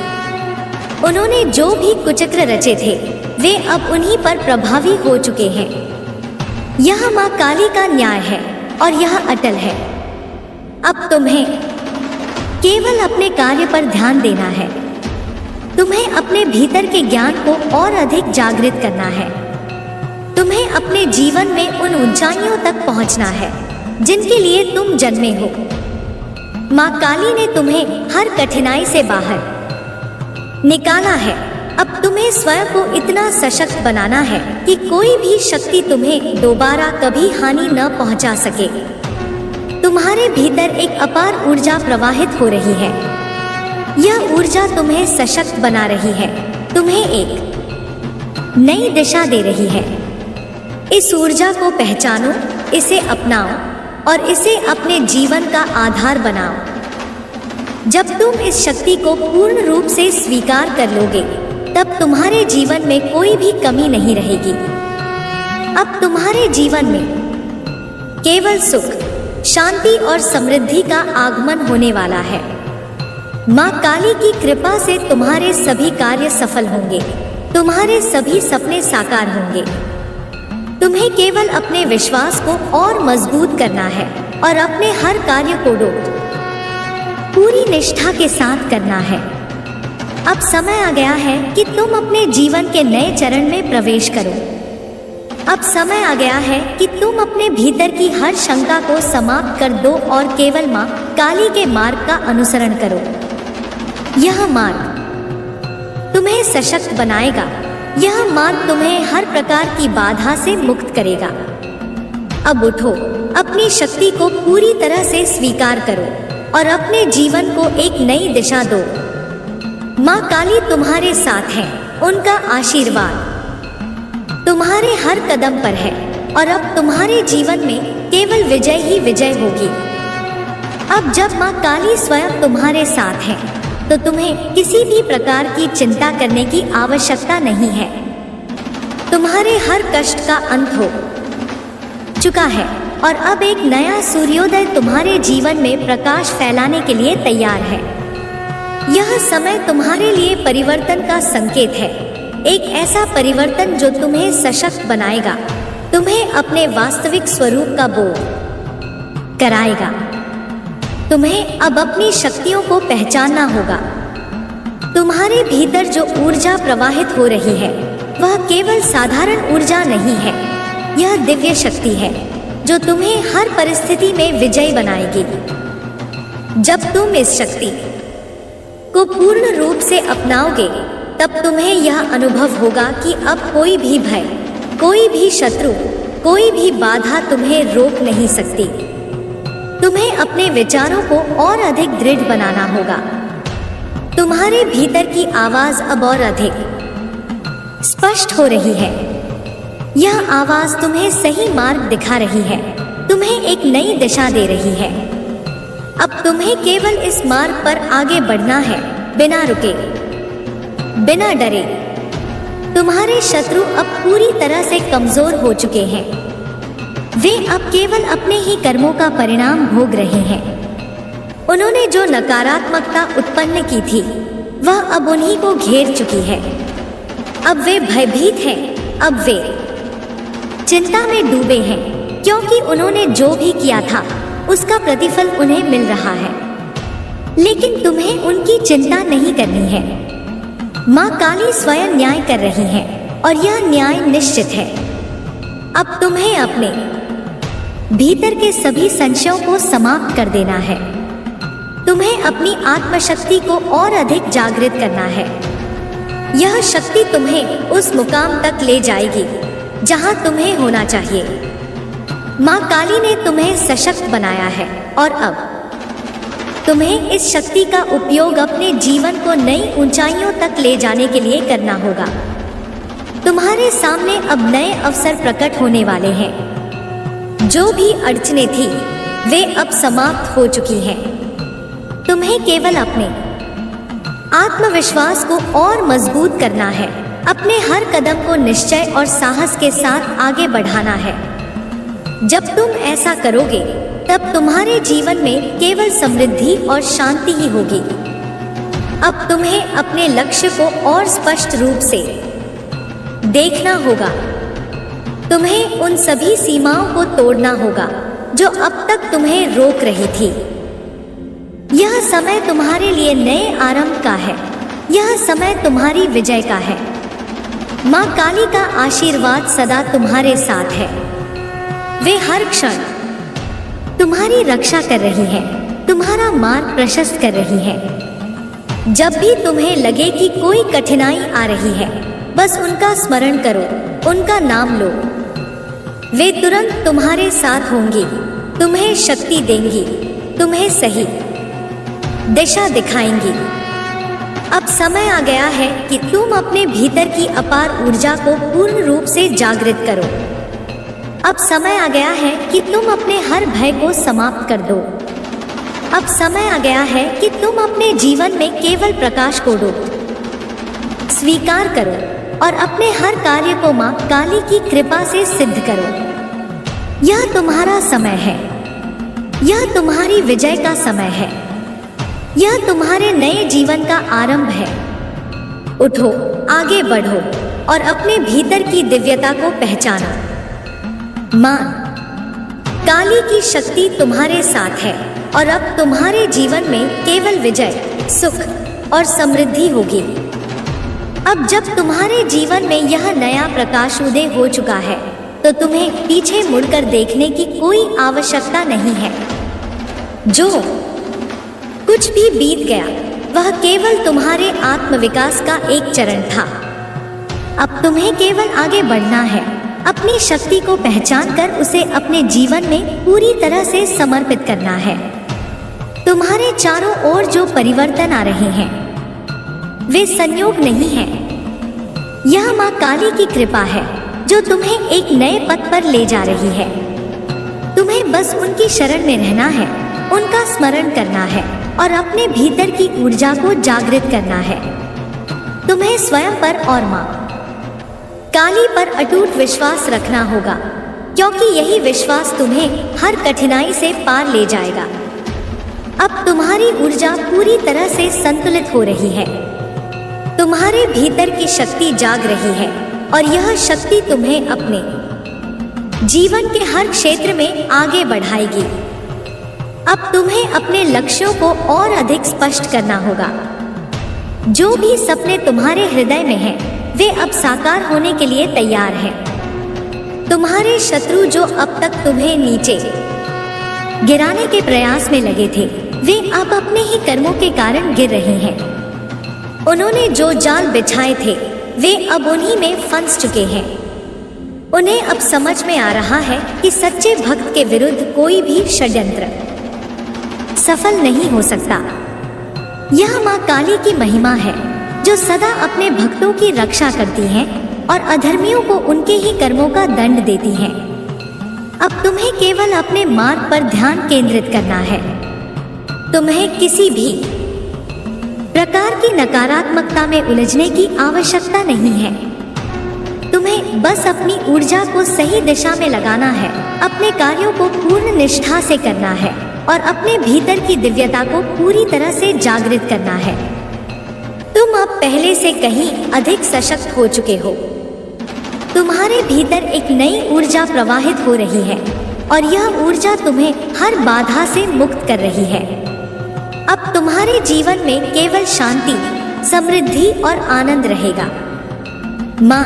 S1: उन्होंने जो भी कुचक्र रचे थे, वे अब उन्हीं पर प्रभावी हो चुके हैं। यह मां काली का न्याय है और यह अटल है। अब तुम्हें केवल अपने कार्य पर ध्यान देना है। तुम्हें अपने भीतर के ज्ञान को और अधिक जागृत करना है। तुम्हें अपने जीवन में उन ऊंचाइयों तक पहुंचना है जिनके लिए तुम जन्मे हो। मां काली ने तुम्हें हर कठिनाई से बाहर निकाला है। अब तुम्हें स्वयं को इतना सशक्त बनाना है कि कोई भी शक्ति तुम्हें दोबारा कभी हानि न पहुंचा सके। तुम्हारे भीतर एक अपार ऊर्जा प्रवाहित हो रही है। यह ऊर्जा तुम्हें सशक्त बना रही है, तुम्हें एक नई दिशा दे रही है। इस ऊर्जा को पहचानो, इसे अपनाओ और इसे अपने जीवन का आधार बनाओ। जब तुम इस शक्ति को पूर्ण रूप से स्वीकार कर लोगे, तब तुम्हारे जीवन में कोई भी कमी नहीं रहेगी। अब तुम्हारे जीवन में केवल सुख, शांति और समृद्धि का आगमन होने वाला है। मां काली की कृपा से तुम्हारे सभी कार्य सफल होंगे, तुम्हारे सभी सपने साकार होंगे। तुम्हें केवल अपने विश्वास को और मजबूत करना है और अपने हर कार्य को पूरी निष्ठा के साथ करना है। अब समय आ गया है कि तुम अपने जीवन के नए चरण में प्रवेश करो। अब समय आ गया है कि तुम अपने भीतर की हर शंका को समाप्त कर दो और केवल मां काली के मार्ग का अनुसरण करो। यह मार्ग तुम्हें सशक्त बनाएगा, यह मार्ग तुम्हें हर प्रकार की बाधा से मुक्त करेगा। अब उठो, अपनी शक्ति को पूरी तरह से स्वीकार करो और अपने जीवन को एक नई दिशा दो। माँ काली तुम्हारे साथ है, उनका आशीर्वाद तुम्हारे हर कदम पर है और अब तुम्हारे जीवन में केवल विजय ही विजय होगी। अब जब माँ काली स्वयं तुम्हारे साथ है तो तुम्हें किसी भी प्रकार की चिंता करने की आवश्यकता नहीं है। तुम्हारे हर कष्ट का अंत हो चुका है और अब एक नया सूर्योदय तुम्हारे जीवन में प्रकाश फैलाने के लिए तैयार है। यह समय तुम्हारे लिए परिवर्तन का संकेत है, एक ऐसा परिवर्तन जो तुम्हें सशक्त बनाएगा, तुम्हें अपने वास्तविक स्वरूप का बोध कराएगा। तुम्हें अब अपनी शक्तियों को पहचानना होगा। तुम्हारे भीतर जो ऊर्जा प्रवाहित हो रही है वह केवल साधारण ऊर्जा नहीं है, यह दिव्य शक्ति है जो तुम्हें हर परिस्थिति में विजयी बनाएगी। जब तुम इस शक्ति को पूर्ण रूप से अपनाओगे तब तुम्हें यह अनुभव होगा कि अब कोई भी भय, कोई भी शत्रु, कोई भी बाधा तुम्हें रोक नहीं सकती। तुम्हें अपने विचारों को और अधिक दृढ़ बनाना होगा। तुम्हारे भीतर की आवाज अब और अधिक स्पष्ट हो रही है। यह आवाज तुम्हें सही मार्ग दिखा रही है, तुम्हें एक नई दिशा दे रही है। अब तुम्हें केवल इस मार्ग पर आगे बढ़ना है, बिना रुके, बिना डरे। तुम्हारे शत्रु अब पूरी तरह से कमजोर हो चुके हैं। वे अब केवल अपने ही कर्मों का परिणाम भोग रहे हैं। उन्होंने जो नकारात्मकता उत्पन्न की थी वह अब उन्हीं को घेर चुकी है। अब वे भयभीत हैं, अब वे चिंता में डूबे हैं, क्योंकि उन्होंने जो भी किया था उसका प्रतिफल उन्हें मिल रहा है। लेकिन तुम्हें उनकी चिंता नहीं करनी है। माँ काली स्वयं न्याय कर रही है और यह न्याय निश्चित है। अब तुम्हें अपने भीतर के सभी संशयों को समाप्त कर देना है। तुम्हें अपनी आत्मशक्ति को और अधिक जागृत करना है। यह शक्ति तुम्हें उस मुकाम तक ले जाएगी जहां तुम्हें होना चाहिए। माँ काली ने तुम्हें सशक्त बनाया है और अब तुम्हें इस शक्ति का उपयोग अपने जीवन को नई ऊंचाइयों तक ले जाने के लिए करना होगा। तुम्हारे सामने अब नए अवसर प्रकट होने वाले हैं। जो भी अड़चनें थी वे अब समाप्त हो चुकी हैं। तुम्हें केवल अपने आत्मविश्वास को और मजबूत करना है। अपने हर कदम को निश्चय और साहस के साथ आगे बढ़ाना है। जब तुम ऐसा करोगे तब तुम्हारे जीवन में केवल समृद्धि और शांति ही होगी। अब तुम्हें अपने लक्ष्य को और स्पष्ट रूप से देखना होगा। तुम्हें उन सभी सीमाओं को तोड़ना होगा जो अब तक तुम्हें रोक रही थी। यह समय तुम्हारे लिए नए आरंभ का है। यह समय तुम्हारी विजय का है। माँ काली का आशीर्वाद सदा तुम्हारे साथ है। वे हर क्षण तुम्हारी रक्षा कर रही है, तुम्हारा मार्ग प्रशस्त कर रही है। जब भी तुम्हें लगे कि कोई कठिनाई आ रही है, बस उनका स्मरण करो, उनका नाम लो। वे तुरंत तुम्हारे साथ होंगी, तुम्हें शक्ति देंगी, तुम्हें सही दिशा दिखाएंगी। अब समय आ गया है कि तुम अपने भीतर की अपार ऊर्जा को पूर्ण रूप से जागृत करो। अब समय आ गया है कि तुम अपने हर भय को समाप्त कर दो। अब समय आ गया है कि तुम अपने जीवन में केवल प्रकाश को दो। स्वीकार करो और अपने हर कार्य को माँ काली की कृपा से सिद्ध करो। यह तुम्हारा समय है। यह तुम्हारी विजय का समय है। यह तुम्हारे नए जीवन का आरंभ है। उठो, आगे बढ़ो और अपने भीतर की दिव्यता को पहचानो। माँ काली की शक्ति तुम्हारे साथ है और अब तुम्हारे जीवन में केवल विजय, सुख और समृद्धि होगी। अब जब तुम्हारे जीवन में यह नया प्रकाश उदय हो चुका है तो तुम्हें पीछे मुड़कर देखने की कोई आवश्यकता नहीं है। जो कुछ भी बीत गया वह केवल तुम्हारे आत्मविकास का एक चरण था। अब तुम्हें केवल आगे बढ़ना है, अपनी शक्ति को पहचान कर उसे अपने जीवन में पूरी तरह से समर्पित करना है। तुम्हारे चारों ओर जो परिवर्तन आ रहे हैं वे संयोग नहीं हैं। यह माँ काली की कृपा है जो तुम्हें एक नए पथ पर ले जा रही है। तुम्हें बस उनकी शरण में रहना है, उनका स्मरण करना है और अपने भीतर की ऊर्जा को जागृत करना है। तुम्हें स्वयं पर और माँ काली पर अटूट विश्वास रखना होगा, क्योंकि यही विश्वास तुम्हें हर कठिनाई से पार ले जाएगा। अब तुम्हारी ऊर्जा पूरी तरह से संतुलित हो रही है। तुम्हारे भीतर की शक्ति जाग रही है और यह शक्ति तुम्हें अपने जीवन के हर क्षेत्र में आगे बढ़ाएगी। अब तुम्हें अपने लक्ष्यों को और अधिक स्पष्ट करना होगा। जो भी सपने तुम्हारे हृदय में हैं, वे अब साकार होने के लिए तैयार हैं। तुम्हारे शत्रु जो अब तक तुम्हें नीचे गिराने के प्रयास में लगे थे, वे अब अपने ही कर्मों के कारण गिर रहे हैं। उन्होंने जो जाल बिछाए थे, वे अब उन्हीं में फंस चुके हैं। उन्हें अब समझ में आ रहा है कि सच्चे भक्त के विरुद्ध कोई भी षड्यंत्र सफल नहीं हो सकता। यह माँ काली की महिमा है जो सदा अपने भक्तों की रक्षा करती हैं और अधर्मियों को उनके ही कर्मों का दंड देती हैं। अब तुम्हें केवल अपने मार्ग पर ध्यान केंद्रित करना है। तुम्हें किसी भी प्रकार की नकारात्मकता में उलझने की आवश्यकता नहीं है। तुम्हें बस अपनी ऊर्जा को सही दिशा में लगाना है, अपने कार्यों को पूर्ण निष्ठा से करना है और अपने भीतर की दिव्यता को पूरी तरह से जागृत करना है। तुम अब पहले से कहीं अधिक सशक्त हो चुके हो। तुम्हारे भीतर एक नई ऊर्जा प्रवाहित हो रही है और यह ऊर्जा तुम्हें हर बाधा से मुक्त कर रही है। अब तुम्हारे जीवन में केवल शांति, समृद्धि और आनंद रहेगा। माँ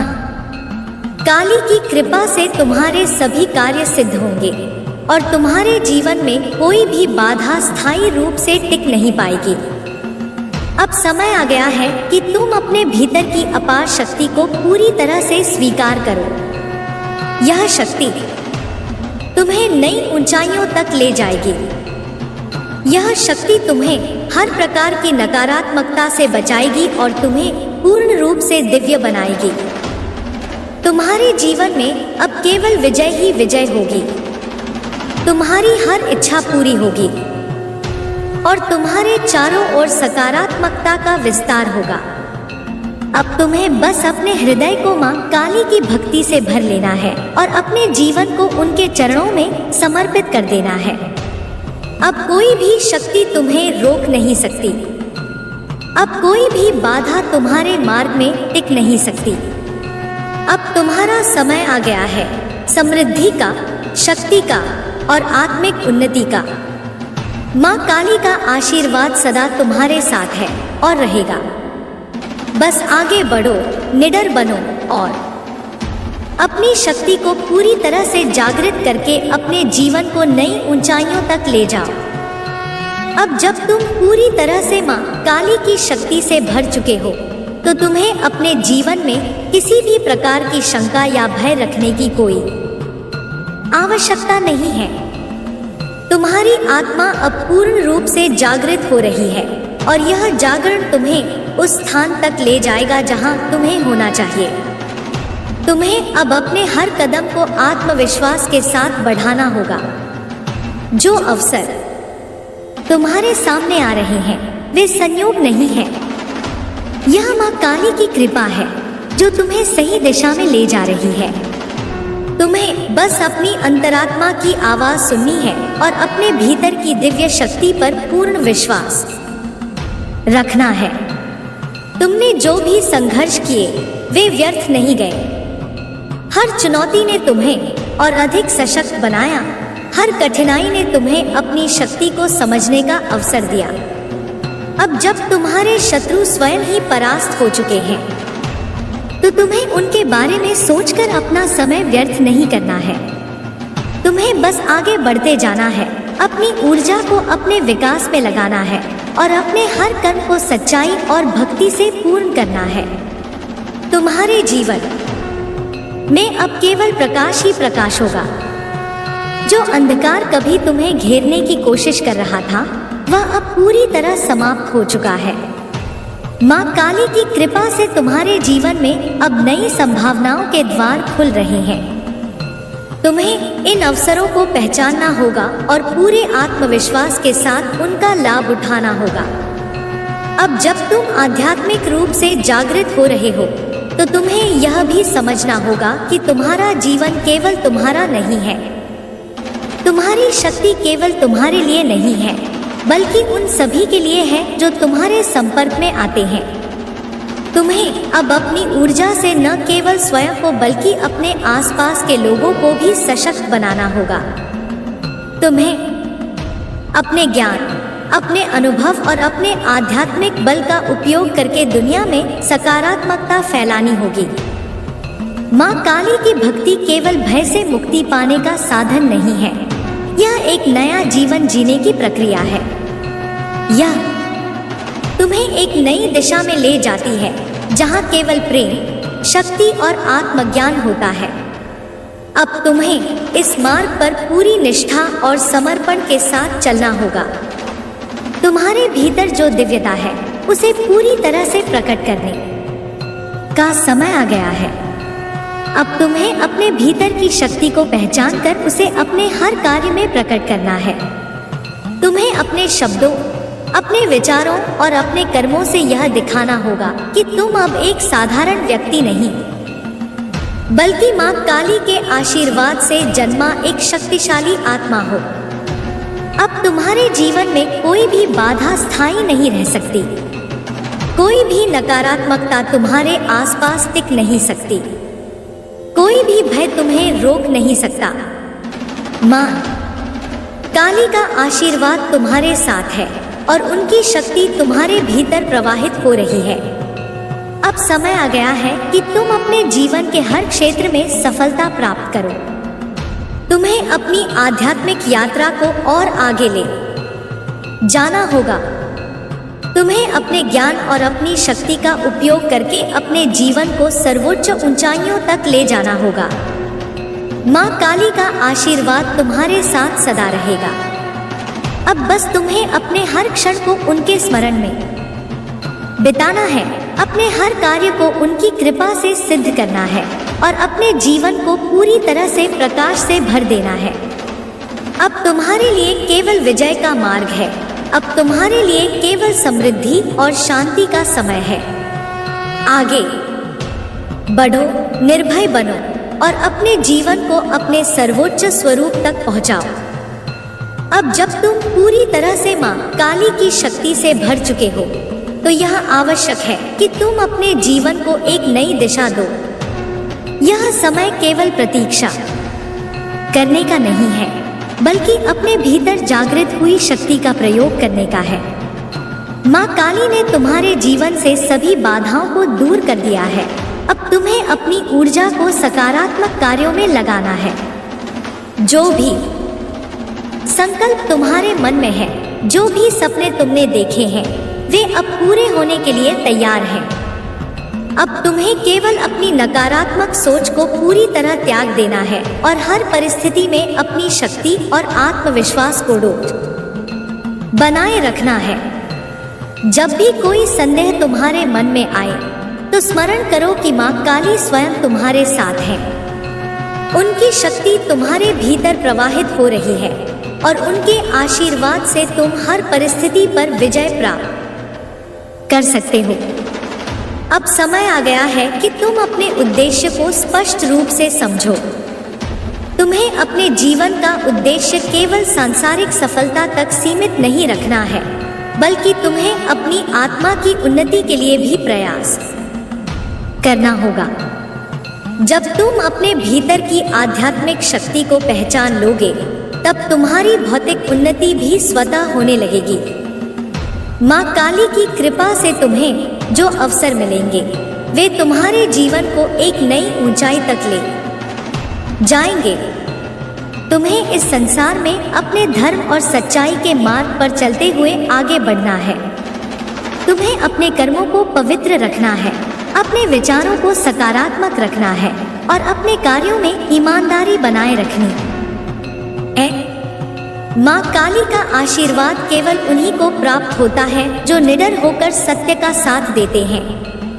S1: काली की कृपा से तुम्हारे सभी कार्य सिद्ध होंगे और तुम्हारे जीवन में कोई भी बाधा स्थायी रूप से टिक नहीं पाएगी। अब समय आ गया है कि तुम अपने भीतर की अपार शक्ति को पूरी तरह से स्वीकार करो। यह शक्ति तुम्हें नई ऊंचाइयों तक ले जाएगी। यह शक्ति तुम्हें हर प्रकार की नकारात्मकता से बचाएगी और तुम्हें पूर्ण रूप से दिव्य बनाएगी। तुम्हारे जीवन में अब केवल विजय ही विजय होगी। तुम्हारी हर इच्छा पूरी होगी और तुम्हारे चारों ओर सकारात्मकता का विस्तार होगा। अब तुम्हें बस अपने हृदय को माँ काली की भक्ति से भर लेना है और अपने जीवन को उनके चरणों में समर्पित कर देना है। अब कोई भी शक्ति तुम्हें रोक नहीं सकती। अब कोई भी बाधा तुम्हारे मार्ग में टिक नहीं सकती। अब तुम्हारा समय आ गया है समृद्धि का, शक्ति का और आत्मिक उन्नति का। माँ काली का आशीर्वाद सदा तुम्हारे साथ है और रहेगा। बस आगे बढ़ो, निडर बनो और अपनी शक्ति को पूरी तरह से जागृत करके अपने जीवन को नई ऊंचाइयों तक ले जाओ। अब जब तुम पूरी तरह से माँ काली की शक्ति से भर चुके हो, तो तुम्हें अपने जीवन में किसी भी प्रकार की शंका या भय रखने की कोई आवश्यकता नहीं है। तुम्हारी आत्मा अब पूर्ण रूप से जागृत हो रही है और यह जागरण तुम्हें उस स्थान तक ले जाएगा जहां तुम्हें होना चाहिए। तुम्हें अब अपने हर कदम को आत्मविश्वास के साथ बढ़ाना होगा। जो अवसर तुम्हारे सामने आ रहे हैं वे संयोग नहीं है। यह माँ काली की कृपा है जो तुम्हें सही दिशा में ले जा रही है। तुम्हें बस अपनी अंतरात्मा की आवाज सुननी है और अपने भीतर की दिव्य शक्ति पर पूर्ण विश्वास रखना है। तुमने जो भी संघर्ष किए वे व्यर्थ नहीं गए। हर चुनौती ने तुम्हें और अधिक सशक्त बनाया। हर कठिनाई ने तुम्हें अपनी शक्ति को समझने का अवसर दिया। अब जब तुम्हारे शत्रु स्वयं ही परास्त हो चुके हैं, तो तुम्हें उनके बारे में सोचकर अपना समय व्यर्थ नहीं करना है। तुम्हें बस आगे बढ़ते जाना है, अपनी ऊर्जा को अपने विकास में लगाना है और अपने हर कर्म को सच्चाई और भक्ति से पूर्ण करना है। तुम्हारे जीवन में अब केवल प्रकाश ही प्रकाश होगा। जो अंधकार कभी तुम्हें घेरने की कोशिश कर रहा था, वह अब पूरी तरह समाप्त हो चुका है। माँ काली की कृपा से तुम्हारे जीवन में अब नई संभावनाओं के द्वार खुल रहे हैं। तुम्हें इन अवसरों को पहचानना होगा और पूरे आत्मविश्वास के साथ उनका लाभ उठाना होगा। अब जब तुम आध्यात्मिक रूप से जागृत हो रहे हो, तो तुम्हें यह भी समझना होगा कि तुम्हारा जीवन केवल तुम्हारा नहीं है। तुम्हारी शक्ति केवल तुम्हारे लिए नहीं है, बल्कि उन सभी के लिए है जो तुम्हारे संपर्क में आते हैं। तुम्हें अब अपनी ऊर्जा से न केवल स्वयं को बल्कि अपने आसपास के लोगों को भी सशक्त बनाना होगा। तुम्हें अपने ज्ञान, अपने अनुभव और अपने आध्यात्मिक बल का उपयोग करके दुनिया में सकारात्मकता फैलानी होगी। माँ काली की भक्ति केवल भय से मुक्ति पाने का साधन नहीं है, यह एक नया जीवन जीने की प्रक्रिया है। यह तुम्हें एक नई दिशा में ले जाती है, जहाँ केवल प्रेम, शक्ति और आत्मज्ञान होता है। अब तुम्हें इस मार्ग पर पूरी निष्ठा और समर्पण के साथ चलना होगा। तुम्हारे भीतर जो दिव्यता है, उसे पूरी तरह से प्रकट करने का समय आ गया है। अब तुम्हें अपने भीतर की शक्ति को पहचान कर उसे अपने हर कार्य में प्रकट करना है। तुम्हें अपने शब्दों, अपने विचारों और अपने कर्मों से यह दिखाना होगा कि तुम अब एक साधारण व्यक्ति नहीं, बल्कि माँ काली के आशीर्वाद से जन्मा एक शक्तिशाली आत्मा हो। अब तुम्हारे जीवन में कोई भी बाधा स्थायी नहीं रह सकती। कोई भी नकारात्मकता तुम्हारे आसपास टिक नहीं सकती। कोई भी भय तुम्हें रोक नहीं सकता। माँ काली का आशीर्वाद तुम्हारे साथ है और उनकी शक्ति तुम्हारे भीतर प्रवाहित हो रही है। अब समय आ गया है कि तुम अपने जीवन के हर क्षेत्र में सफलता प्राप्त करो। तुम्हें अपनी आध्यात्मिक यात्रा को और आगे ले जाना होगा। तुम्हें अपने ज्ञान और अपनी शक्ति का उपयोग करके अपने जीवन को सर्वोच्च ऊंचाइयों तक ले जाना होगा। माँ काली का आशीर्वाद तुम्हारे साथ सदा रहेगा। अब बस तुम्हें अपने हर क्षण को उनके स्मरण में बिताना है, अपने हर कार्य को उनकी कृपा से सिद्ध करना है और अपने जीवन को पूरी तरह से प्रकाश से भर देना है। अब तुम्हारे लिए केवल विजय का मार्ग है। अब तुम्हारे लिए केवल समृद्धि और शांति का समय है। आगे बढ़ो, निर्भय बनो और अपने जीवन को अपने सर्वोच्च स्वरूप तक पहुंचाओ। अब जब तुम पूरी तरह से माँ काली की शक्ति से भर चुके हो, तो यह आवश्यक है कि तुम अपने जीवन को एक नई दिशा दो। यह समय केवल प्रतीक्षा करने का नहीं है, बल्कि अपने भीतर जागृत हुई शक्ति का प्रयोग करने का है। माँ काली ने तुम्हारे जीवन से सभी बाधाओं को दूर कर दिया है। अब तुम्हें अपनी ऊर्जा को सकारात्मक कार्यों में लगाना है। जो भी संकल्प तुम्हारे मन में है, जो भी सपने तुमने देखे हैं, वे अब पूरे होने के लिए तैयार हैं। अब तुम्हें केवल अपनी नकारात्मक सोच को पूरी तरह त्याग देना है और हर परिस्थिति में अपनी शक्ति और आत्मविश्वास को बनाए रखना है। जब भी कोई संदेह तुम्हारे मन में आए, तो स्मरण करो कि माँ काली स्वयं तुम्हारे साथ है। उनकी शक्ति तुम्हारे भीतर प्रवाहित हो रही है और उनके आशीर्वाद से तुम हर परिस्थिति पर विजय प्राप्त कर सकते हो। अब समय आ गया है कि तुम अपने उद्देश्य को स्पष्ट रूप से समझो। तुम्हें अपने जीवन का उद्देश्य केवल सांसारिक सफलता तक सीमित नहीं रखना है, बल्कि तुम्हें अपनी आत्मा की उन्नति के लिए भी प्रयास करना होगा। जब तुम अपने भीतर की आध्यात्मिक शक्ति को पहचान लोगे, तब तुम्हारी भौतिक उन्नति भी स्वतः होने लगेगी। माँ काली की कृपा से तुम्हें जो अवसर मिलेंगे, वे तुम्हारे जीवन को एक नई ऊंचाई तक ले जाएंगे। तुम्हें इस संसार में अपने धर्म और सच्चाई के मार्ग पर चलते हुए आगे बढ़ना है। तुम्हें अपने कर्मों को पवित्र रखना है अपने विचारों को सकारात्मक रखना है और अपने कार्यों में ईमानदारी बनाए रखनी है। माँ काली का आशीर्वाद केवल उन्हीं को प्राप्त होता है जो निडर होकर सत्य का साथ देते हैं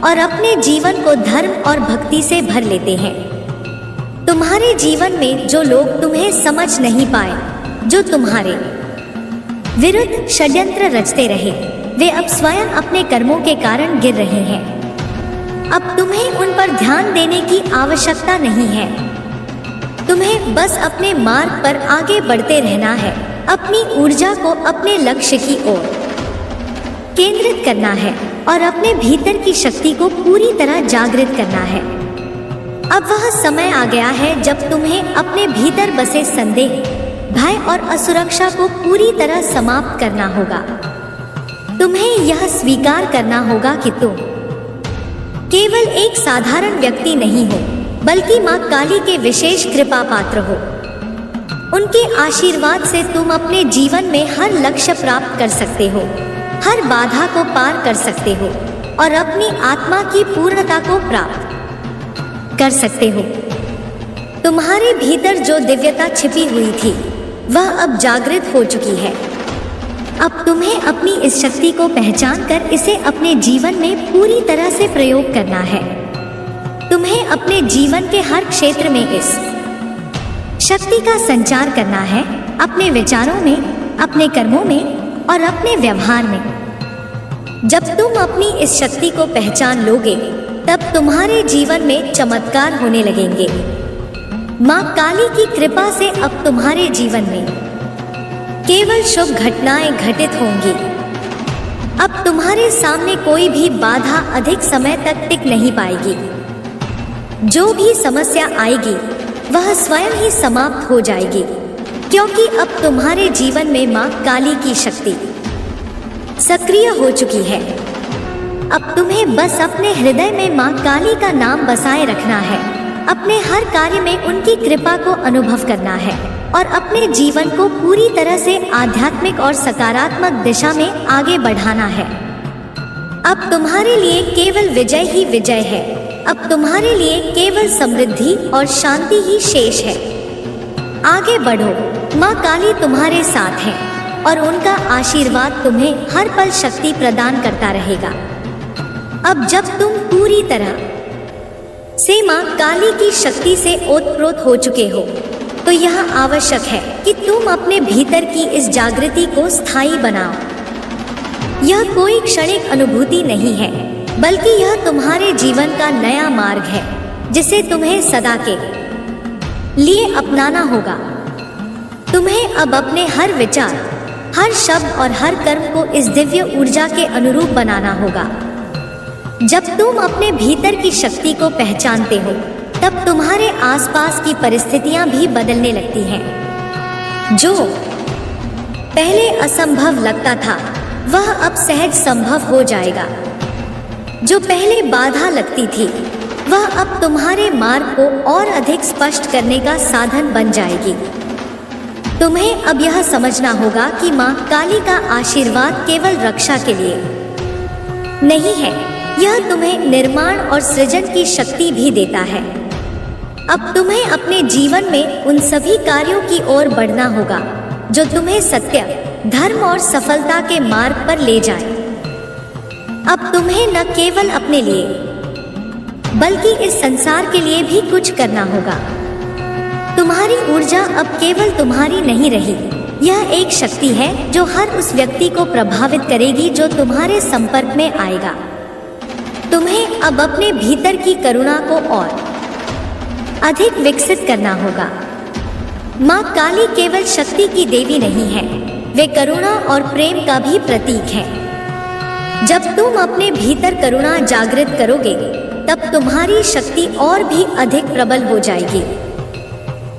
S1: और अपने जीवन को धर्म और भक्ति से भर लेते हैं। तुम्हारे जीवन में जो लोग तुम्हें समझ नहीं पाए, जो तुम्हारे विरुद्ध षड्यंत्र रचते रहे, वे अब स्वयं अपने कर्मों के कारण गिर रहे हैं। अब तुम्हें उन पर ध्यान देने की आवश्यकता नहीं है। तुम्हें बस अपने मार्ग पर आगे बढ़ते रहना है, अपनी ऊर्जा को अपने लक्ष्य की ओर केंद्रित करना है और अपने भीतर की शक्ति को पूरी तरह जागृत करना है। अब वह समय आ गया है जब तुम्हें अपने भीतर बसे संदेह, भय और असुरक्षा को पूरी तरह समाप्त करना होगा। तुम्हें यह स्वीकार करना होगा कि तुम केवल एक साधारण व्यक्ति नहीं हो, बल्कि माँ काली के विशेष कृपा पात्र हो। उनके आशीर्वाद से तुम अपने जीवन में हर लक्ष्य प्राप्त कर सकते हो, हर बाधा को पार कर सकते हो और अपनी आत्मा की पूर्णता को प्राप्त कर सकते हो। तुम्हारे भीतर जो दिव्यता छिपी हुई थी, वह अब जागृत हो चुकी है। अब तुम्हें अपनी इस शक्ति को पहचान कर इसे अपने जीवन में पूरी तरह से प्रयोग करना है। तुम्हें अपने जीवन के हर क्षेत्र में इस शक्ति का संचार करना है, अपने विचारों में, अपने कर्मों में और अपने व्यवहार में। जब तुम अपनी इस शक्ति को पहचान लोगे, तब तुम्हारे जीवन में चमत्कार होने लगेंगे। माँ काली की कृपा से अब तुम्हारे जीवन में केवल शुभ घटनाएं घटित होंगी। अब तुम्हारे सामने कोई भी बाधा अधिक समय तक टिक नहीं पाएगी। जो भी समस्या आएगी, वह स्वयं ही समाप्त हो जाएगी, क्योंकि अब तुम्हारे जीवन में माँ काली की शक्ति सक्रिय हो चुकी है। अब तुम्हें बस अपने हृदय में माँ काली का नाम बसाए रखना है, अपने हर कार्य में उनकी कृपा को अनुभव करना है और अपने जीवन को पूरी तरह से आध्यात्मिक और सकारात्मक दिशा में आगे बढ़ाना है। अब तुम्हारे लिए केवल विजय ही विजय है। अब तुम्हारे लिए केवल समृद्धि और शांति ही शेष है। आगे बढ़ो, माँ काली तुम्हारे साथ है और उनका आशीर्वाद तुम्हें हर पल शक्ति प्रदान करता रहेगा। अब जब तुम पूरी तरह से माँ काली की शक्ति से ओतप्रोत हो चुके हो, तो यह आवश्यक है कि तुम अपने भीतर की इस जागृति को स्थायी बनाओ। यह कोई क्षणिक अनुभूति नहीं है, बल्कि यह तुम्हारे जीवन का नया मार्ग है, जिसे तुम्हें सदा के लिए अपनाना होगा। तुम्हें अब अपने हर विचार, हर शब्द और हर कर्म को इस दिव्य ऊर्जा के अनुरूप बनाना होगा। जब तुम अपने भीतर की शक्ति को पहचानते हो, तब तुम्हारे आसपास की परिस्थितियां भी बदलने लगती हैं। जो पहले असंभव लगता था, वह अब सहज संभव हो जाएगा। जो पहले बाधा लगती थी, वह अब तुम्हारे मार्ग को और अधिक स्पष्ट करने का साधन बन जाएगी। तुम्हें अब यह समझना होगा कि माँ काली का आशीर्वाद केवल रक्षा के लिए नहीं है, यह तुम्हें निर्माण और सृजन की शक्ति भी देता है। अब तुम्हें अपने जीवन में उन सभी कार्यों की ओर बढ़ना होगा जो तुम्हें सत्य, धर्म और सफलता के मार्ग पर ले जाए। अब तुम्हें न केवल अपने लिए, बल्कि इस संसार के लिए भी कुछ करना होगा। तुम्हारी ऊर्जा अब केवल तुम्हारी नहीं रही, यह एक शक्ति है जो हर उस व्यक्ति को प्रभावित करेगी जो तुम्हारे संपर्क में आएगा। तुम्हें अब अपने भीतर की करुणा को और अधिक विकसित करना होगा। माँ काली केवल शक्ति की देवी नहीं है, वे करुणा और प्रेम का भी प्रतीक है। जब तुम अपने भीतर करुणा जागृत करोगे, तब तुम्हारी शक्ति और भी अधिक प्रबल हो जाएगी।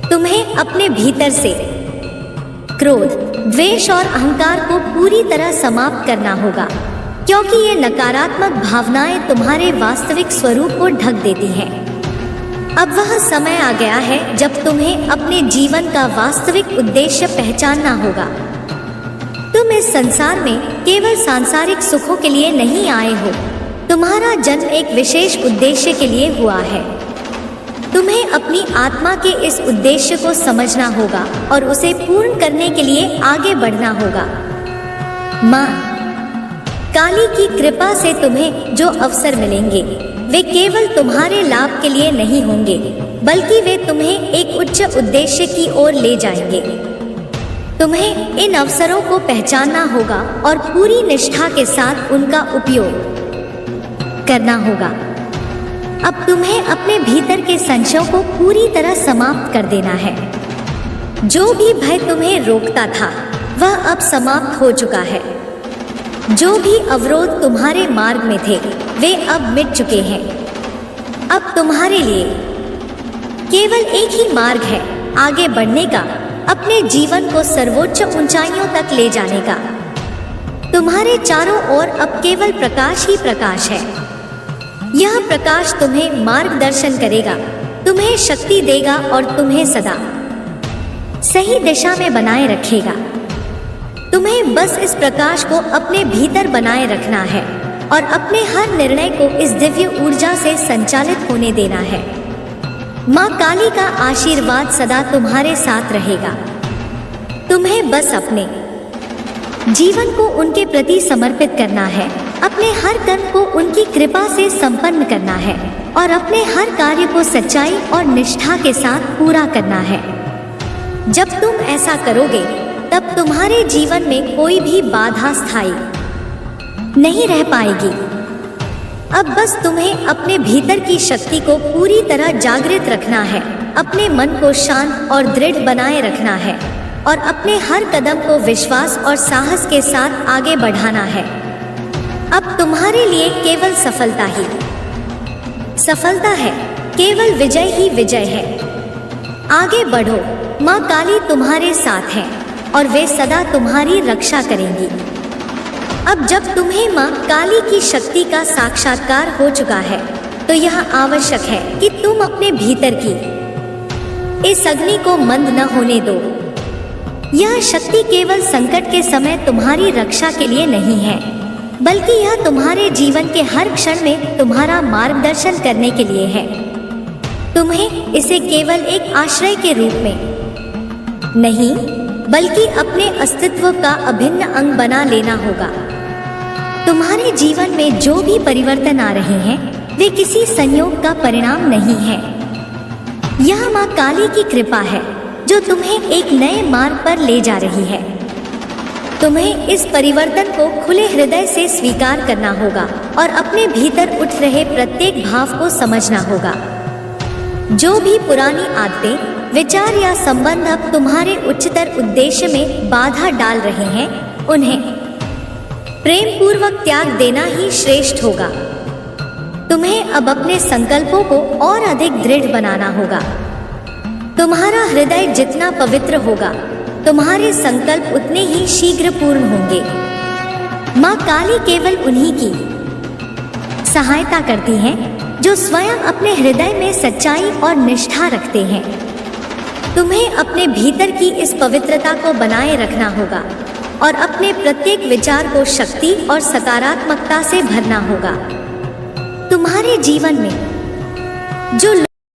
S1: तुम्हें अपने भीतर से क्रोध, द्वेष और अहंकार को पूरी तरह समाप्त करना होगा, क्योंकि ये नकारात्मक भावनाएं तुम्हारे वास्तविक स्वरूप को ढक देती हैं। अब वह समय आ गया है जब तुम्हें अपने जीवन का वास्तविक उद्देश्य पहचानना होगा। तुम इस संसार में केवल सांसारिक सुखों के लिए नहीं आए हो, तुम्हारा जन्म एक विशेष उद्देश्य के लिए हुआ है। तुम्हें अपनी आत्मा के इस उद्देश्य को समझना होगा और उसे पूर्ण करने के लिए आगे बढ़ना होगा। माँ काली की कृपा से तुम्हें जो अवसर मिलेंगे वे केवल तुम्हारे लाभ के लिए नहीं होंगे, बल्कि वे तुम्हें एक उच्च उद्देश्य की ओर ले जाएंगे। तुम्हें इन अवसरों को पहचानना होगा और पूरी निष्ठा के साथ उनका उपयोग करना होगा। अब तुम्हें अपने भीतर के संशयों को पूरी तरह समाप्त कर देना है। जो भी भय तुम्हें रोकता था वह अब समाप्त हो चुका है। जो भी अवरोध तुम्हारे मार्ग में थे वे अब मिट चुके हैं। अब तुम्हारे लिए केवल एक ही मार्ग है, आगे बढ़ने का, अपने जीवन को सर्वोच्च ऊंचाइयों तक ले जाने का। तुम्हारे चारों ओर अब केवल प्रकाश ही प्रकाश है। यह प्रकाश तुम्हें मार्गदर्शन करेगा, तुम्हें शक्ति देगा और तुम्हें सदा सही दिशा में बनाए रखेगा। तुम्हें बस इस प्रकाश को अपने भीतर बनाए रखना है और अपने हर निर्णय को इस दिव्य ऊर्जा से संचालित होने देना है। माँ काली का आशीर्वाद सदा तुम्हारे साथ रहेगा। तुम्हें बस अपने जीवन को उनके प्रति समर्पित करना है, अपने हर कर्म को उनकी कृपा से संपन्न करना है और अपने हर कार्य को सच्चाई और निष्ठा के साथ पूरा करना है। जब तुम ऐसा करोगे तब तुम्हारे जीवन में कोई भी बाधा स्थायी नहीं रह पाएगी। अब बस तुम्हें अपने भीतर की शक्ति को पूरी तरह जागृत रखना है, अपने मन को शांत और दृढ़ बनाए रखना है और अपने हर कदम को विश्वास और साहस के साथ आगे बढ़ाना है। अब तुम्हारे लिए केवल सफलता है, केवल विजय ही विजय है। आगे बढ़ो, माँ काली तुम्हारे साथ है और वे सदा तुम्हारी रक्षा करेंगी। अब जब तुम्हें माँ काली की शक्ति का साक्षात्कार हो चुका है तो यह आवश्यक है कि तुम अपने भीतर की इस अग्नि को मंद न होने दो। यह शक्ति केवल संकट के समय तुम्हारी रक्षा के लिए नहीं है, बल्कि यह तुम्हारे जीवन के हर क्षण में तुम्हारा मार्गदर्शन करने के लिए है। तुम्हें इसे केवल एक आश्रय के रूप में नहीं, बल्कि अपने अस्तित्व का अभिन्न अंग बना लेना होगा। तुम्हारे जीवन में जो भी परिवर्तन आ रहे हैं वे किसी संयोग का परिणाम नहीं है। यह माँ काली की कृपा है जो तुम्हें एक नए मार्ग पर ले जा रही है। तुम्हें इस परिवर्तन को खुले हृदय से स्वीकार करना होगा और अपने भीतर उठ रहे प्रत्येक भाव को समझना होगा। जो भी पुरानी आदतें, विचार या संबंध अब तुम्हारे उच्चतर उद्देश्य में बाधा डाल रहे हैं, उन्हें प्रेम पूर्वक त्याग देना ही श्रेष्ठ होगा। तुम्हें अब अपने संकल्पों को और अधिक दृढ़ बनाना होगा। तुम्हारा हृदय जितना पवित्र होगा, तुम्हारे संकल्प उतने ही शीघ्र पूर्ण होंगे। माँ काली केवल उन्हीं की सहायता करती हैं जो स्वयं अपने हृदय में सच्चाई और निष्ठा रखते हैं। तुम्हें अपने भीतर की इस पवित्रता को बनाए रखना होगा और अपने प्रत्येक विचार को शक्ति और सकारात्मकता से भरना होगा। तुम्हारे जीवन में जो